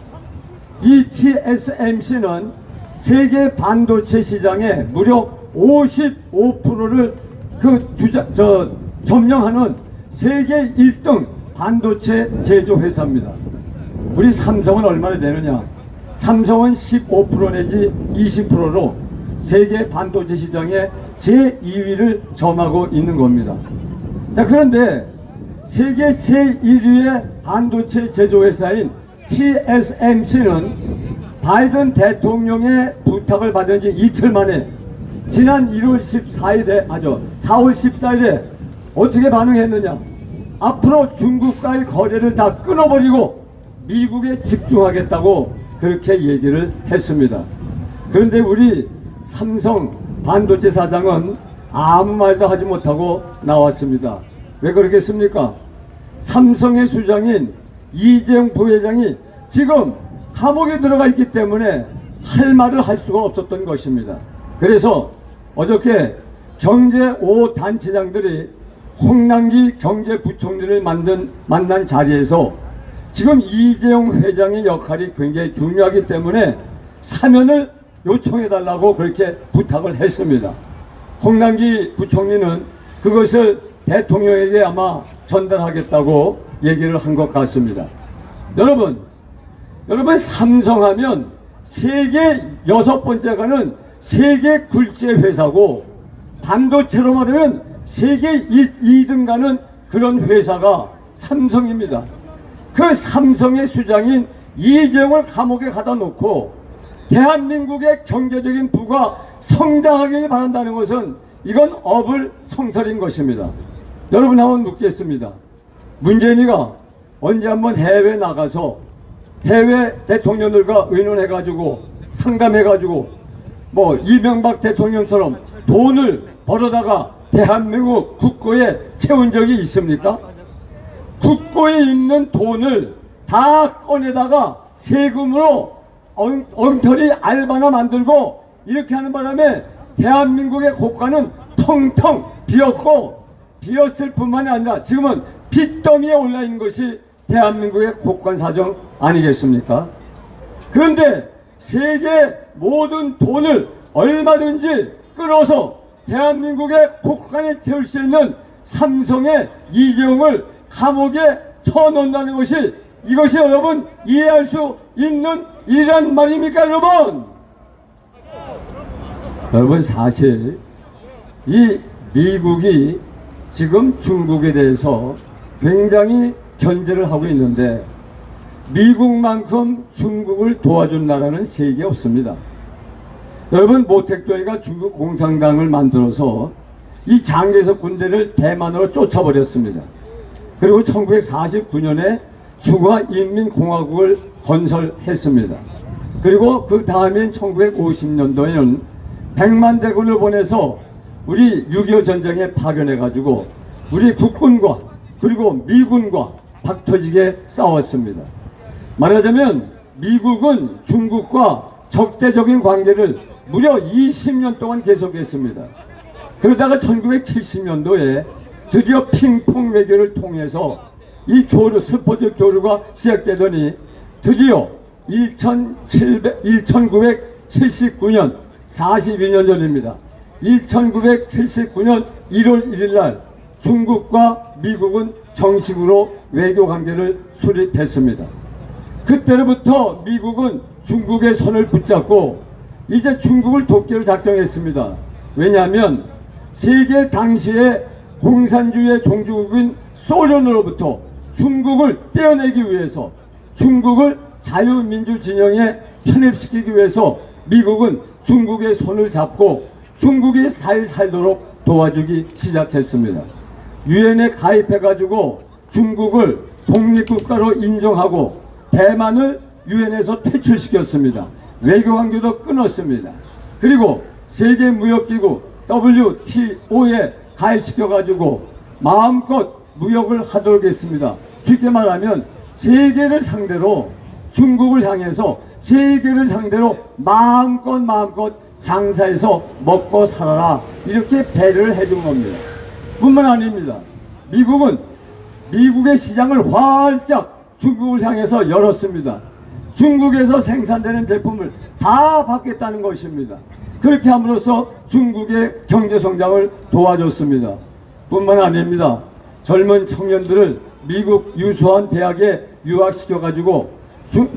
이 TSMC는 세계 반도체 시장의 무려 55%를 점령하는 세계 1등 반도체 제조 회사입니다. 우리 삼성은 얼마나 되느냐? 삼성은 15% 내지 20%로 세계 반도체 시장의 제2위를 점하고 있는 겁니다. 자, 그런데 세계 제1위의 반도체 제조회사인 TSMC는 바이든 대통령의 부탁을 받은 지 이틀 만에 지난 4월 14일에 어떻게 반응했느냐? 앞으로 중국과의 거래를 다 끊어버리고 미국에 집중하겠다고 그렇게 얘기를 했습니다. 그런데 우리 삼성 반도체 사장은 아무 말도 하지 못하고 나왔습니다. 왜 그러겠습니까? 삼성의 수장인 이재용 부회장이 지금 감옥에 들어가 있기 때문에 할 말을 할 수가 없었던 것입니다. 그래서 어저께 경제 5단체장들이 홍남기 경제부총리를 만난 자리에서 지금 이재용 회장의 역할이 굉장히 중요하기 때문에 사면을 요청해달라고 그렇게 부탁을 했습니다. 홍남기 부총리는 그것을 대통령에게 아마 전달하겠다고 얘기를 한 것 같습니다. 여러분 삼성하면 세계 6번째가는 세계 굴지의 회사고, 반도체로 말하면 세계 2등 가는 그런 회사가 삼성입니다. 그 삼성의 수장인 이재용을 감옥에 가다 놓고 대한민국의 경제적인 부가 성장하길 바란다는 것은 이건 어불성설인 것입니다. 여러분 한번 묻겠습니다. 문재인이가 언제 한번 해외 나가서 해외 대통령들과 의논해가지고 상담해가지고 뭐 이명박 대통령처럼 돈을 벌어다가 대한민국 국고에 채운 적이 있습니까? 국고에 있는 돈을 다 꺼내다가 세금으로 엉터리 알바나 만들고 이렇게 하는 바람에 대한민국의 국가는 텅텅 비었고, 비었을 뿐만이 아니라 지금은 빚더미에 올라있는 것이 대한민국의 국관 사정 아니겠습니까? 그런데 세계 모든 돈을 얼마든지 끌어서 대한민국의 국간에 채울 수 있는 삼성의 이재용을 감옥에 쳐넣는다는 것이, 이것이 여러분 이해할 수 있는 일이란 말입니까 여러분? 여러분, 사실 이 미국이 지금 중국에 대해서 굉장히 견제를 하고 있는데 미국만큼 중국을 도와준 나라는 세계에 없습니다. 여러분, 모택도이가 중국 공산당을 만들어서 이 장개석 군대를 대만으로 쫓아버렸습니다. 그리고 1949년에 중화인민공화국을 건설했습니다. 그리고 그 다음인 1950년도에는 100만 대군을 보내서 우리 6.25 전쟁에 파견해가지고 우리 국군과 그리고 미군과 박터지게 싸웠습니다. 말하자면 미국은 중국과 적대적인 관계를 무려 20년 동안 계속했습니다. 그러다가 1970년도에 드디어 핑퐁 외교를 통해서 이 교류, 스포츠 교류가 시작되더니 드디어 1979년 42년 전입니다. 1979년 1월 1일 날 중국과 미국은 정식으로 외교 관계를 수립했습니다. 그때로부터 미국은 중국의 손을 붙잡고 이제 중국을 돕기로 작정했습니다. 왜냐하면 세계 당시의 공산주의의 종주국인 소련으로부터 중국을 떼어내기 위해서, 중국을 자유민주 진영에 편입시키기 위해서 미국은 중국의 손을 잡고 중국이 잘 살도록 도와주기 시작했습니다. 유엔에 가입해가지고 중국을 독립국가로 인정하고 대만을 유엔에서 퇴출시켰습니다. 외교관계도 끊었습니다. 그리고 세계무역기구 WTO에 가입시켜가지고 마음껏 무역을 하도록 했습니다. 쉽게 말하면 세계를 상대로, 중국을 향해서 세계를 상대로 마음껏 장사해서 먹고 살아라, 이렇게 배려를 해준 겁니다. 뿐만 아닙니다. 미국은 미국의 시장을 활짝 중국을 향해서 열었습니다. 중국에서 생산되는 제품을 다 받겠다는 것입니다. 그렇게 함으로써 중국의 경제성장을 도와줬습니다. 뿐만 아닙니다. 젊은 청년들을 미국 유수한 대학에 유학시켜가지고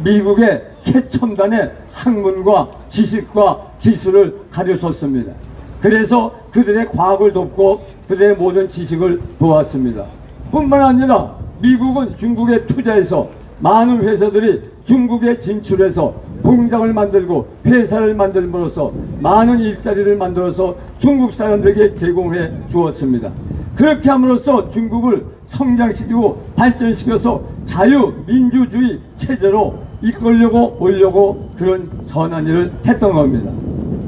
미국의 최첨단의 학문과 지식과 기술을 가르쳤습니다. 그래서 그들의 과학을 돕고 그들의 모든 지식을 도왔습니다. 뿐만 아니라 미국은 중국에 투자해서 많은 회사들이 중국에 진출해서 공장을 만들고 회사를 만들므로써 많은 일자리를 만들어서 중국 사람들에게 제공해 주었습니다. 그렇게 함으로써 중국을 성장시키고 발전시켜서 자유민주주의 체제로 이끌려고 오려고 그런 전환 일을 했던 겁니다.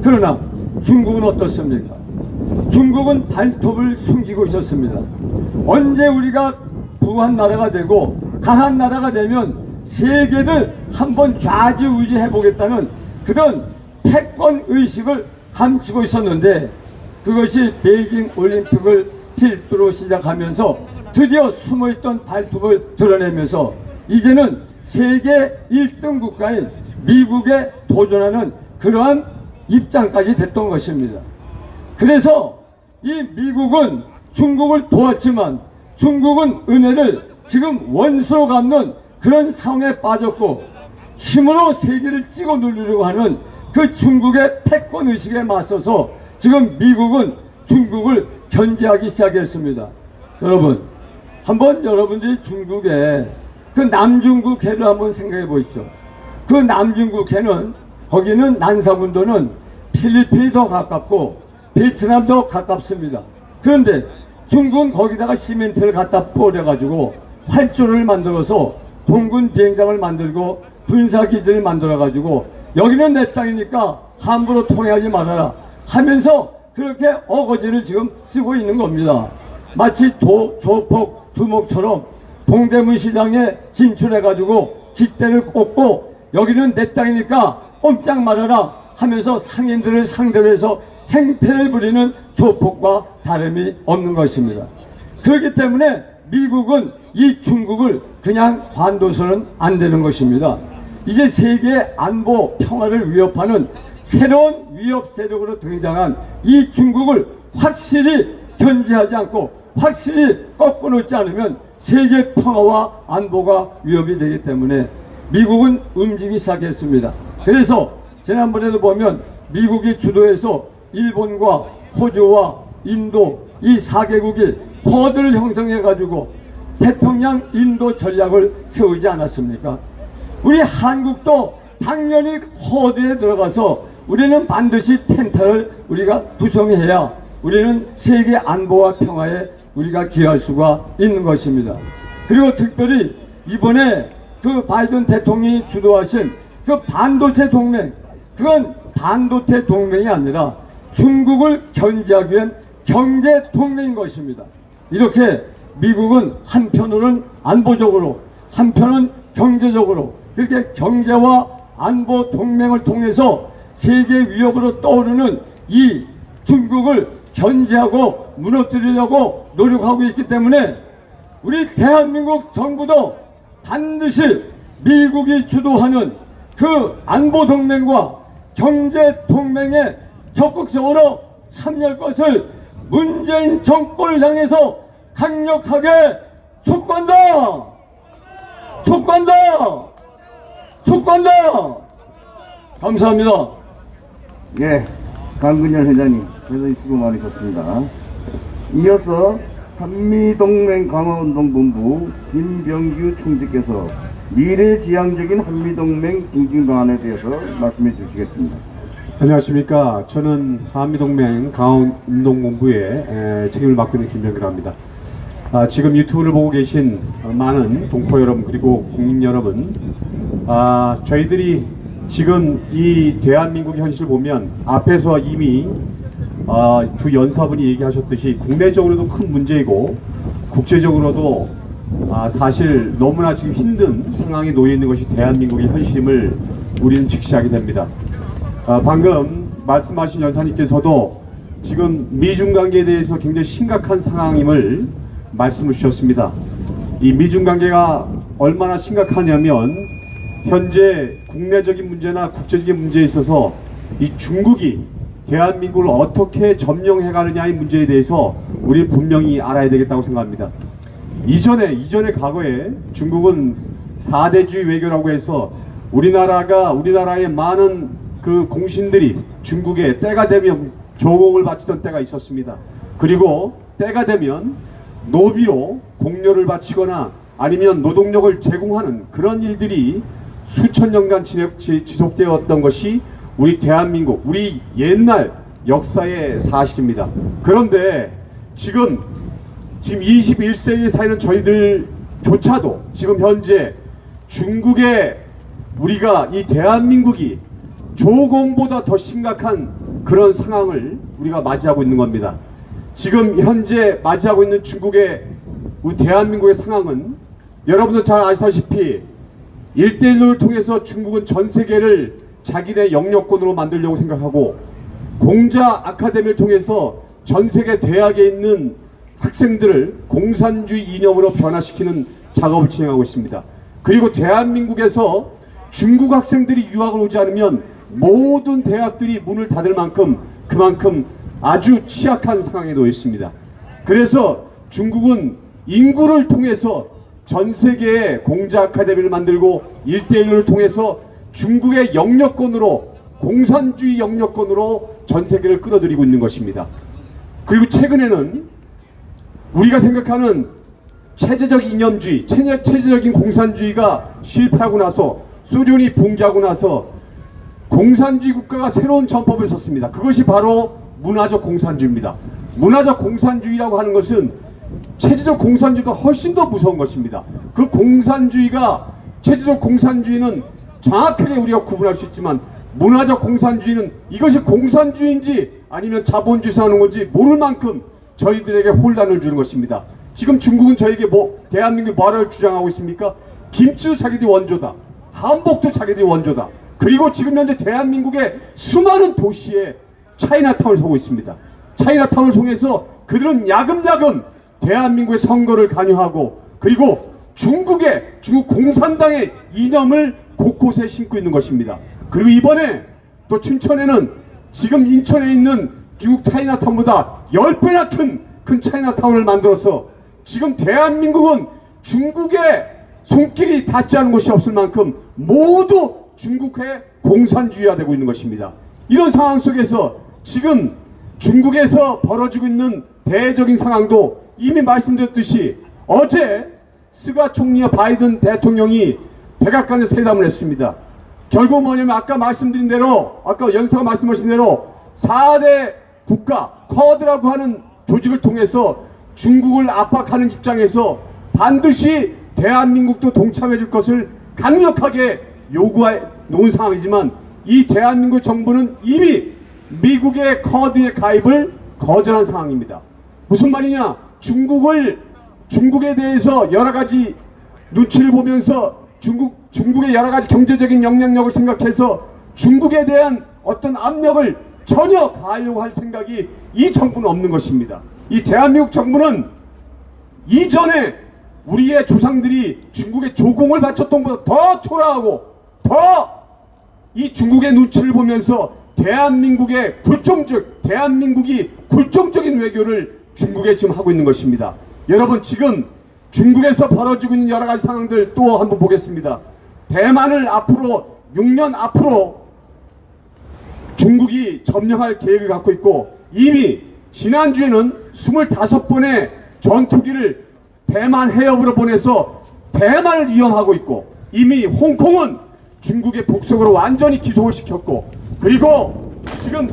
그러나 중국은 어떻습니까? 중국은 발톱을 숨기고 있었습니다. 언제 우리가 부한 나라가 되고 강한 나라가 되면 세계를 한번 좌지우지해 보겠다는 그런 패권 의식을 감추고 있었는데, 그것이 베이징 올림픽을 필두로 시작하면서 드디어 숨어있던 발톱을 드러내면서 이제는 세계 1등 국가인 미국에 도전하는 그러한 입장까지 됐던 것입니다. 그래서 이 미국은 중국을 도왔지만 중국은 은혜를 지금 원수로 갚는 그런 상황에 빠졌고, 힘으로 세계를 찍어 누르려고 하는 그 중국의 패권 의식에 맞서서 지금 미국은 중국을 견제하기 시작했습니다. 여러분, 한번 여러분들이 중국의 그 남중국 해를 한번 생각해 보십시오. 그 남중국 해는, 거기는 난사군도는 필리핀이 더 가깝고 베트남 더 가깝습니다. 그런데 중국은 거기다가 시멘트를 갖다 뿌려가지고 활주로를 만들어서 공군 비행장을 만들고 군사기지를 만들어가지고 여기는 내 땅이니까 함부로 통행하지 말아라 하면서 그렇게 어거지를 지금 쓰고 있는 겁니다. 마치 조폭 두목처럼 동대문 시장에 진출해가지고 깃대를 꽂고 여기는 내 땅이니까 꼼짝 말아라 하면서 상인들을 상대로 해서 행패를 부리는 조폭과 다름이 없는 것입니다. 그렇기 때문에 미국은 이 중국을 그냥 관둬서는 안 되는 것입니다. 이제 세계 안보 평화를 위협하는 새로운 위협 세력으로 등장한 이 중국을 확실히 견제하지 않고 확실히 꺾어놓지 않으면 세계 평화와 안보가 위협이 되기 때문에 미국은 움직이기 시작했습니다. 그래서 지난번에도 보면 미국이 주도해서 일본과 호주와 인도 이 4개국이 퍼드를 형성해 가지고 태평양 인도 전략을 세우지 않았습니까? 우리 한국도 당연히 퍼드에 들어가서 우리는 반드시 텐트를 우리가 구성해야 우리는 세계 안보와 평화에 우리가 기여할 수가 있는 것입니다. 그리고 특별히 이번에 그 바이든 대통령이 주도하신 그 반도체 동맹, 그건 반도체 동맹이 아니라 중국을 견제하기 위한 경제 동맹인 것입니다. 이렇게 미국은 한편으로는 안보적으로, 한편은 경제적으로 이렇게 경제와 안보 동맹을 통해서 세계 위협으로 떠오르는 이 중국을 견제하고 무너뜨리려고 노력하고 있기 때문에 우리 대한민국 정부도 반드시 미국이 주도하는 그 안보 동맹과 경제 동맹에 적극적으로 참여할 것을 문재인 정권을 향해서 강력하게 촉구한다! 촉구한다! 촉구한다! 감사합니다. 예, 강근열 회장님 대단히 수고 많으셨습니다. 이어서 한미동맹 강화운동본부 김병규 총재께서 미래지향적인 한미동맹 증진 방안에 대해서 말씀해 주시겠습니다. 안녕하십니까. 저는 한미동맹 강화운동본부의 책임을 맡고 있는 김병규라고 합니다. 지금 유튜브를 보고 계신 많은 동포 여러분 그리고 국민 여러분, 저희들이 지금 이 대한민국의 현실을 보면 앞에서 이미 두 연사분이 얘기하셨듯이 국내적으로도 큰 문제이고 국제적으로도 사실 너무나 지금 힘든 상황에 놓여 있는 것이 대한민국의 현실임을 우리는 직시하게 됩니다. 방금 말씀하신 연사님께서도 지금 미중 관계에 대해서 굉장히 심각한 상황임을 말씀을 주셨습니다. 이 미중 관계가 얼마나 심각하냐면 현재 국내적인 문제나 국제적인 문제에 있어서 이 중국이 대한민국을 어떻게 점령해 가느냐의 문제에 대해서 우리 분명히 알아야 되겠다고 생각합니다. 이전에 과거에 중국은 4대주의 외교라고 해서 우리나라의 많은 그 공신들이 중국에 때가 되면 조공을 바치던 때가 있었습니다. 그리고 때가 되면 노비로 공료를 바치거나 아니면 노동력을 제공하는 그런 일들이 수천 년간 지속되어 왔던 것이 우리 대한민국, 우리 옛날 역사의 사실입니다. 그런데 지금 21세기에 사는 저희들조차도 지금 현재 중국의 우리가 이 대한민국이 조공보다 더 심각한 그런 상황을 우리가 맞이하고 있는 겁니다. 지금 현재 맞이하고 있는 중국의 우리 대한민국의 상황은 여러분도 잘 아시다시피 1대1을 통해서 중국은 전 세계를 자기네 영역권으로 만들려고 생각하고 공자 아카데미를 통해서 전 세계 대학에 있는 학생들을 공산주의 이념으로 변화시키는 작업을 진행하고 있습니다. 그리고 대한민국에서 중국 학생들이 유학을 오지 않으면 모든 대학들이 문을 닫을 만큼 그만큼 아주 취약한 상황에 놓여 있습니다. 그래서 중국은 인구를 통해서 전 세계에 공자 아카데미를 만들고 1대1을 통해서 중국의 영역권으로 공산주의 영역권으로 전 세계를 끌어들이고 있는 것입니다. 그리고 최근에는 우리가 생각하는 체제적 이념주의, 체제적인 공산주의가 실패하고 나서 소련이 붕괴하고 나서 공산주의 국가가 새로운 전법을 썼습니다. 그것이 바로 문화적 공산주의입니다. 문화적 공산주의라고 하는 것은 체제적 공산주의보다 훨씬 더 무서운 것입니다. 그 공산주의가 체제적 공산주의는 정확하게 우리가 구분할 수 있지만 문화적 공산주의는 이것이 공산주의인지 아니면 자본주의에서 하는 건지 모를 만큼 저희들에게 혼란을 주는 것입니다. 지금 중국은 저에게 대한민국이 뭐를 주장하고 있습니까? 김치도 자기들이 원조다. 한복도 자기들이 원조다. 그리고 지금 현재 대한민국의 수많은 도시에 차이나타운을 서고 있습니다. 차이나타운을 통해서 그들은 야금야금 대한민국의 선거를 관여하고 그리고 중국 공산당의 이념을 곳곳에 심고 있는 것입니다. 그리고 이번에 또 춘천에는 지금 인천에 있는 중국 차이나타운보다 10배나 큰 차이나타운을 만들어서 지금 대한민국은 중국의 손길이 닿지 않은 곳이 없을 만큼 모두 중국의 공산주의화 되고 있는 것입니다. 이런 상황 속에서 지금 중국에서 벌어지고 있는 대적인 상황도 이미 말씀드렸듯이 어제 스가 총리와 바이든 대통령이 백악관에서 회담을 했습니다. 결국 뭐냐면 아까 말씀드린 대로, 아까 연사가 말씀하신 대로 4대 국가 쿼드라고 하는 조직을 통해서 중국을 압박하는 입장에서 반드시 대한민국도 동참해 줄 것을 강력하게 요구해 놓은 상황이지만 이 대한민국 정부는 이미 미국의 쿼드의 가입을 거절한 상황입니다. 무슨 말이냐? 중국에 대해서 여러 가지 눈치를 보면서 중국의 여러 가지 경제적인 영향력을 생각해서 중국에 대한 어떤 압력을 전혀 가하려고 할 생각이 이 정부는 없는 것입니다. 이 대한민국 정부는 이전에 우리의 조상들이 중국의 조공을 바쳤던 것보다 더 초라하고 더 이 중국의 눈치를 보면서 대한민국이 굴종적인 외교를 중국에 지금 하고 있는 것입니다. 여러분, 지금 중국에서 벌어지고 있는 여러 가지 상황들 또 한번 보겠습니다. 대만을 앞으로 6년 앞으로 중국이 점령할 계획을 갖고 있고 이미 지난주에는 25번의 전투기를 대만 해협으로 보내서 대만을 위협하고 있고 이미 홍콩은 중국의 북속으로 완전히 기속을 시켰고 그리고 지금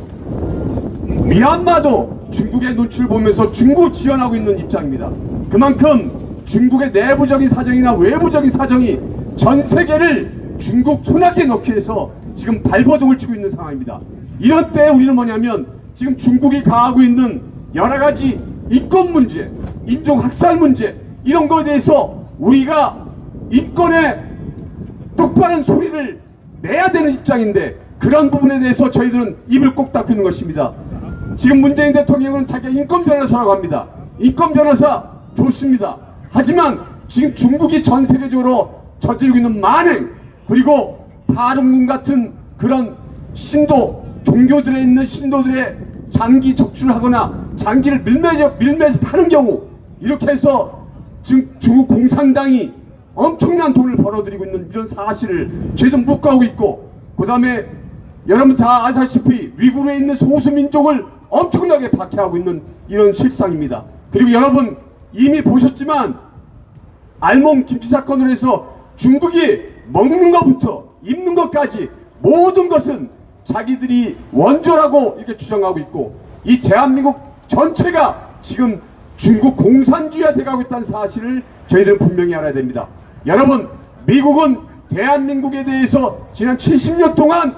미얀마도 중국의 눈치를 보면서 중국을 지원하고 있는 입장입니다. 그만큼 중국의 내부적인 사정이나 외부적인 사정이 전 세계를 중국 손아귀에 넣기 위해서 지금 발버둥을 치고 있는 상황입니다. 이런 때에 우리는 뭐냐면 지금 중국이 가하고 있는 여러 가지 인권 문제, 인종 학살 문제 이런 거에 대해서 우리가 인권에 똑바른 소리를 내야 되는 입장인데 그런 부분에 대해서 저희들은 입을 꼭 닫고 있는 것입니다. 지금 문재인 대통령은 자기가 인권 변호사라고 합니다. 인권 변호사 좋습니다. 하지만 지금 중국이 전 세계적으로 저지르고 있는 만행 그리고 파룬궁 같은 그런 종교들에 있는 신도들의 장기 적출을 하거나 장기를 밀매에서 파는 경우 이렇게 해서 지금 중국 공산당이 엄청난 돈을 벌어들이고 있는 이런 사실을 저희도 묵과하고 있고 그 다음에 여러분 다 아시다시피 위구르에 있는 소수민족을 엄청나게 박해하고 있는 이런 실상입니다. 그리고 여러분 이미 보셨지만 알몸 김치 사건으로 해서 중국이 먹는 것부터 입는 것까지 모든 것은 자기들이 원조라고 이렇게 주장하고 있고 이 대한민국 전체가 지금 중국 공산주의화 돼가고 있다는 사실을 저희들은 분명히 알아야 됩니다. 여러분 미국은 대한민국에 대해서 지난 70년 동안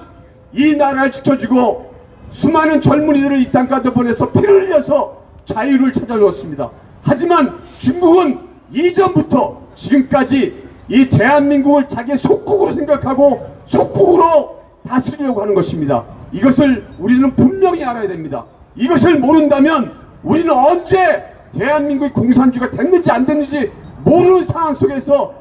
이 나라를 지켜주고 수많은 젊은이들을 이 땅까지 보내서 피를 흘려서 자유를 찾아주었습니다. 하지만 중국은 이전부터 지금까지 이 대한민국을 자기의 속국으로 생각하고 속국으로 다스리려고 하는 것입니다. 이것을 우리는 분명히 알아야 됩니다. 이것을 모른다면 우리는 언제 대한민국이 공산주의가 됐는지 안 됐는지 모르는 상황 속에서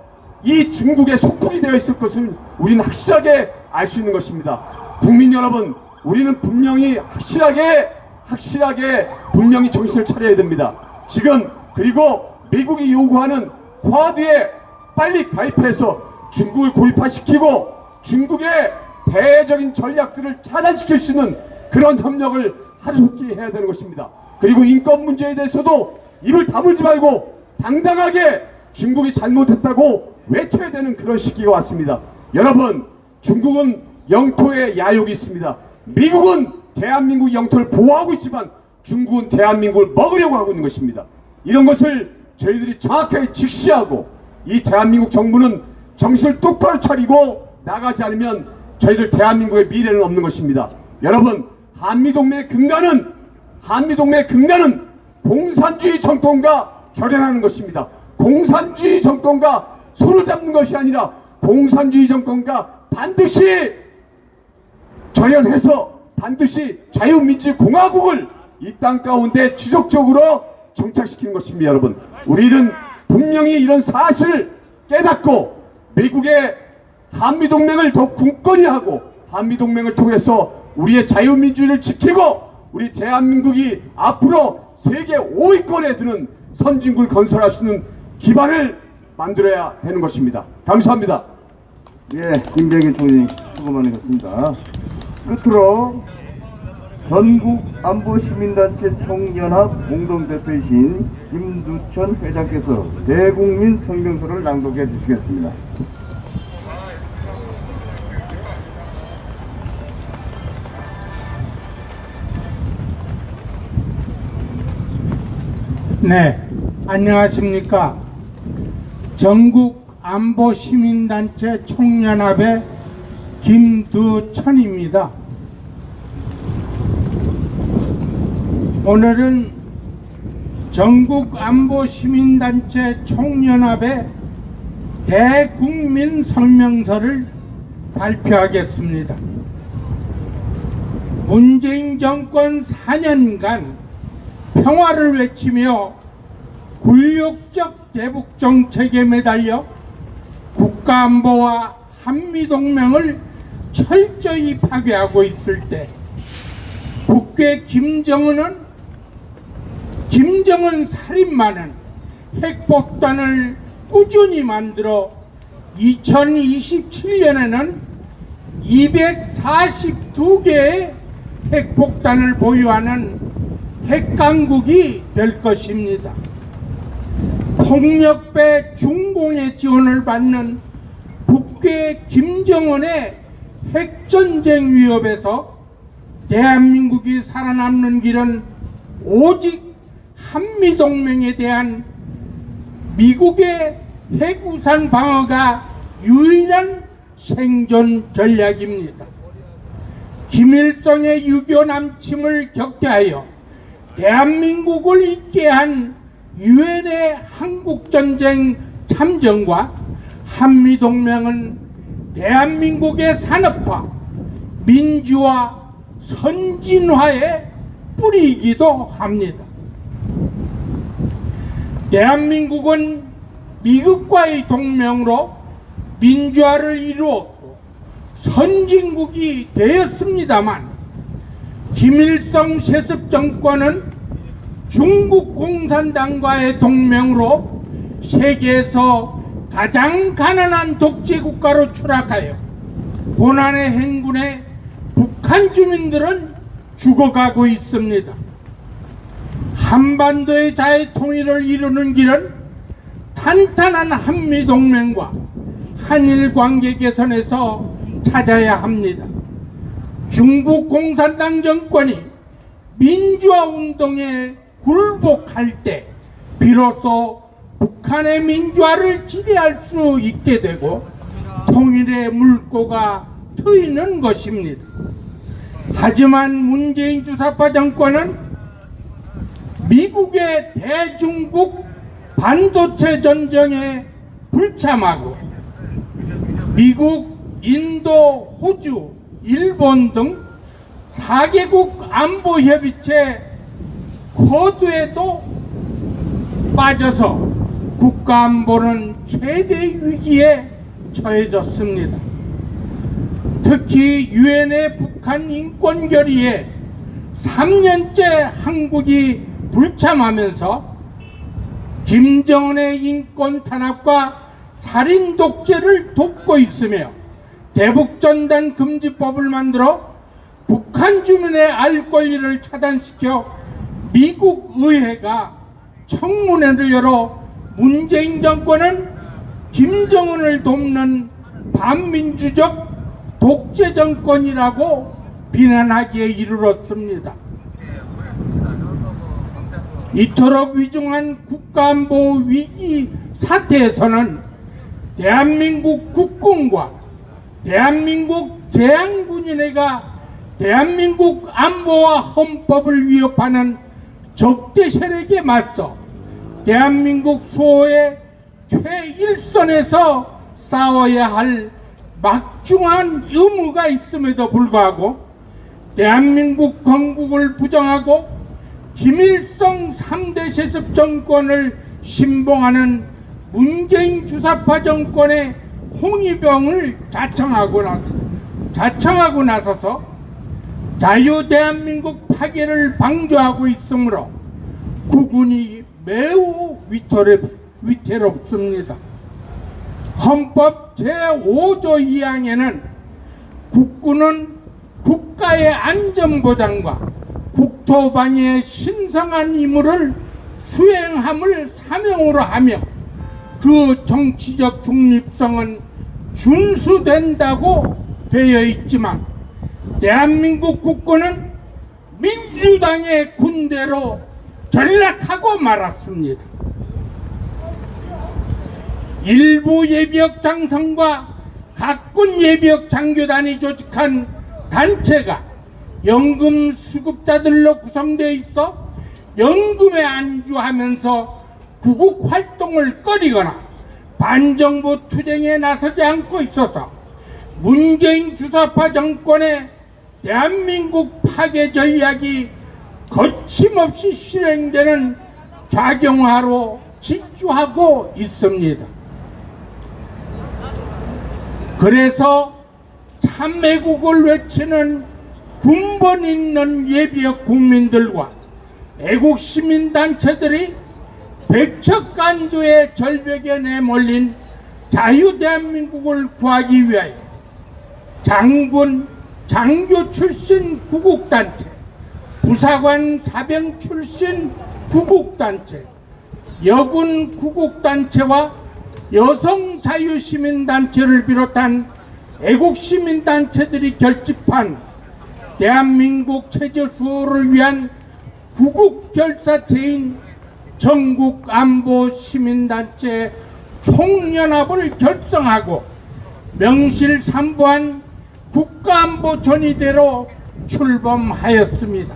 이 중국의 속국이 되어 있을 것을 우리는 확실하게 알 수 있는 것입니다. 국민 여러분, 우리는 분명히 확실하게 분명히 정신을 차려야 됩니다. 지금 그리고 미국이 요구하는 쿼드에 빨리 가입해서 중국을 고립화시키고 중국의 대외적인 전략들을 차단시킬 수 있는 그런 협력을 하루속히 해야 되는 것입니다. 그리고 인권 문제에 대해서도 입을 다물지 말고 당당하게 중국이 잘못했다고 외쳐야 되는 그런 시기가 왔습니다. 여러분, 중국은 영토에 야욕이 있습니다. 미국은 대한민국 영토를 보호하고 있지만 중국은 대한민국을 먹으려고 하고 있는 것입니다. 이런 것을 저희들이 정확하게 직시하고 이 대한민국 정부는 정신을 똑바로 차리고 나가지 않으면 저희들 대한민국의 미래는 없는 것입니다. 여러분, 한미동맹의 근간은 공산주의 정권과 결연하는 것입니다. 공산주의 정권과 손을 잡는 것이 아니라 공산주의 정권과 반드시 절연해서 반드시 자유민주주의 공화국을 이 땅 가운데 지속적으로 정착시키는 것입니다. 여러분, 우리는 분명히 이런 사실을 깨닫고 미국의 한미동맹을 더 굳건히 하고 한미동맹을 통해서 우리의 자유민주주의를 지키고 우리 대한민국이 앞으로 세계 5위권에 드는 선진국을 건설할 수 있는 기반을 만들어야 되는 것입니다. 감사합니다. 예, 김병일 총리 수고 많으셨습니다. 끝으로 전국 안보시민단체 총연합 공동대표이신 김두천 회장께서 대국민 성명서를 낭독해 주시겠습니다. 네, 안녕하십니까. 전국 안보시민단체 총연합의 김두천입니다. 오늘은 전국 안보시민단체 총연합의 대국민 성명서를 발표하겠습니다. 문재인 정권 4년간 평화를 외치며 굴욕적 대북 정책에 매달려 국가안보와 한미동맹을 철저히 파괴하고 있을 때 북괴 김정은 살인마는 핵폭탄을 꾸준히 만들어 2027년에는 242개의 핵폭탄을 보유하는 핵강국이 될 것입니다. 폭력배 중공의 지원을 받는 북괴 김정은의 핵전쟁 위협에서 대한민국이 살아남는 길은 오직 한미동맹에 대한 미국의 핵우산 방어가 유일한 생존 전략입니다. 김일성의 6.25 남침을 격퇴하여 대한민국을 있게 한 유엔의 한국전쟁 참전과 한미동맹은 대한민국의 산업화, 민주화, 선진화의 뿌리이기도 합니다. 대한민국은 미국과의 동맹으로 민주화를 이루었고 선진국이 되었습니다만 김일성 세습 정권은 중국 공산당과의 동맹으로 세계에서 가장 가난한 독재 국가로 추락하여 고난의 행군에 북한 주민들은 죽어가고 있습니다. 한반도의 자유 통일을 이루는 길은 탄탄한 한미동맹과 한일 관계 개선에서 찾아야 합니다. 중국 공산당 정권이 민주화 운동에 굴복할 때 비로소 북한의 민주화를 기대할 수 있게 되고 통일의 물꼬가 트이는 것입니다. 하지만 문재인 주사파 정권은 미국의 대중국 반도체 전쟁에 불참하고 미국, 인도, 호주, 일본 등 4개국 안보협의체 코드에도 빠져서 국가안보는 최대 위기에 처해졌습니다. 특히 유엔의 북한 인권 결의에 3년째 한국이 불참하면서 김정은의 인권 탄압과 살인 독재를 돕고 있으며 대북전단 금지법을 만들어 북한 주민의 알 권리를 차단시켜 미국 의회가 청문회를 열어 문재인 정권은 김정은을 돕는 반민주적 독재 정권이라고 비난하기에 이르렀습니다. 이토록 위중한 국가안보 위기 사태에서는 대한민국 국군과 대한민국 대한군인회가 대한민국 안보와 헌법을 위협하는 적대 세력에 맞서 대한민국 수호의 최일선에서 싸워야 할 막중한 의무가 있음에도 불구하고 대한민국 건국을 부정하고 김일성 3대 세습 정권을 신봉하는 문재인 주사파 정권의 홍위병을 자청하고 나서서 자유대한민국 파괴를 방조하고 있으므로 국군이 매우 위태롭습니다. 헌법 제5조 2항에는 국군은 국가의 안전보장과 국토방위의 신성한 임무를 수행함을 사명으로 하며 그 정치적 중립성은 준수된다고 되어 있지만 대한민국 국군은 민주당의 군대로 전락하고 말았습니다. 일부 예비역 장성과 각군 예비역 장교단이 조직한 단체가 연금 수급자들로 구성되어 있어 연금에 안주하면서 구국 활동을 꺼리거나 반정부 투쟁에 나서지 않고 있어서 문재인 주사파 정권의 대한민국 파괴 전략이 거침없이 실행되는 작용하로 직주하고 있습니다. 그래서 참애국을 외치는 군번 있는 예비역 국민들과 애국 시민단체들이 백척간두의 절벽에 내몰린 자유대한민국을 구하기 위하여 장군, 장교 출신 구국단체, 부사관 사병 출신 구국단체, 여군 구국단체와 여성 자유시민단체를 비롯한 애국시민단체들이 결집한 대한민국 체제 수호를 위한 구국결사체인 전국안보시민단체 총연합을 결성하고 명실상부한 국가안보 전의대로 출범하였습니다.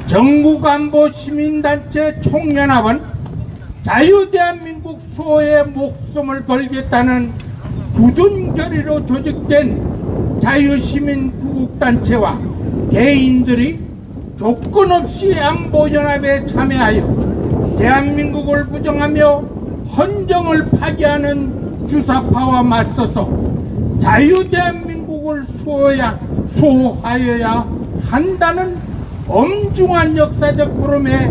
전국안보시민단체 총연합은 자유대한민국 수호에 목숨을 걸겠다는 굳은 결의로 조직된 자유시민 구국단체와 개인들이 조건 없이 안보연합에 참여하여 대한민국을 부정하며 헌정을 파괴하는 주사파와 맞서서 자유대한민국을 수호하여야 한다는 엄중한 역사적 부름에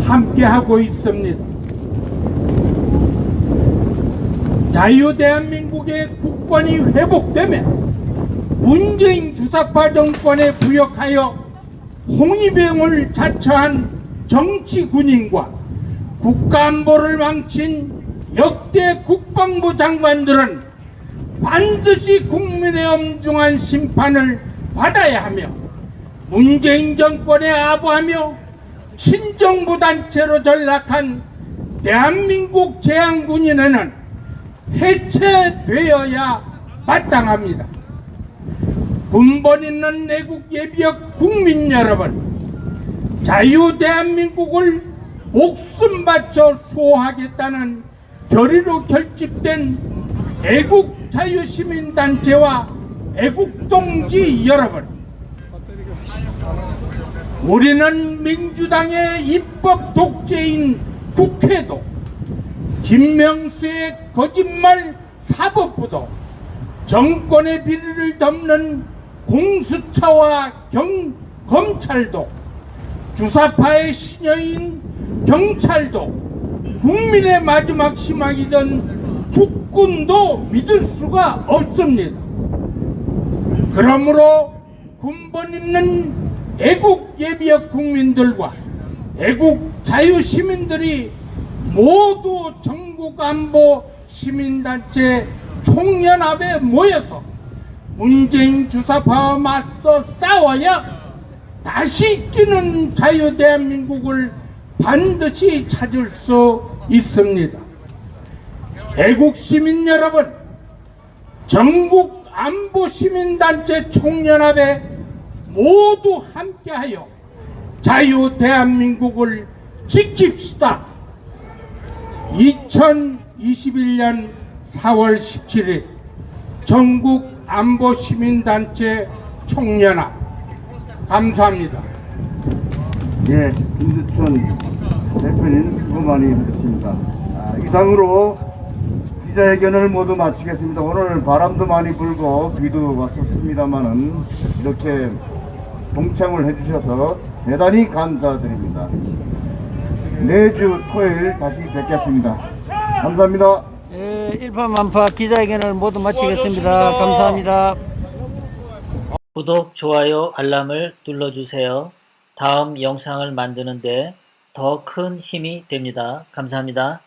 함께하고 있습니다. 자유대한민국의 국권이 회복되면 문재인 주사파 정권에 부역하여 홍위병을 자처한 정치군인과 국가안보를 망친 역대 국방부 장관들은 반드시 국민의 엄중한 심판을 받아야 하며 문재인 정권에 아부하며 친정부 단체로 전락한 대한민국 재향군인회는 해체되어야 마땅합니다. 군번 있는 내국 예비역 국민 여러분, 자유대한민국을 목숨 바쳐 수호하겠다는 결의로 결집된 애국 자유시민단체와 애국동지 여러분, 우리는 민주당의 입법 독재인 국회도 김명수의 거짓말 사법부도 정권의 비리를 덮는 공수처와 검찰도 주사파의 신여인 경찰도 국민의 마지막 희망이던 국군도 믿을 수가 없습니다. 그러므로 군번 있는 애국 예비역 국민들과 애국 자유시민들이 모두 전국안보 시민단체 총연합에 모여서 문재인 주사파와 맞서 싸워야 다시 뛰는 자유대한민국을 반드시 찾을 수 있습니다. 애국시민 여러분, 전국안보시민단체 총연합에 모두 함께하여 자유대한민국을 지킵시다. 2021년 4월 17일 전국안보시민단체 총연합. 감사합니다. 예, 김두천 대표님 수고 많이 하셨습니다. 이상으로 기자회견을 모두 마치겠습니다. 오늘 바람도 많이 불고 비도 왔었습니다만은 이렇게 동참을 해주셔서 대단히 감사드립니다. 내주 토요일 다시 뵙겠습니다. 감사합니다. 일파만파 기자회견을 모두 마치겠습니다. 감사합니다. 구독, 좋아요, 알람을 눌러주세요. 다음 영상을 만드는데 더 큰 힘이 됩니다. 감사합니다.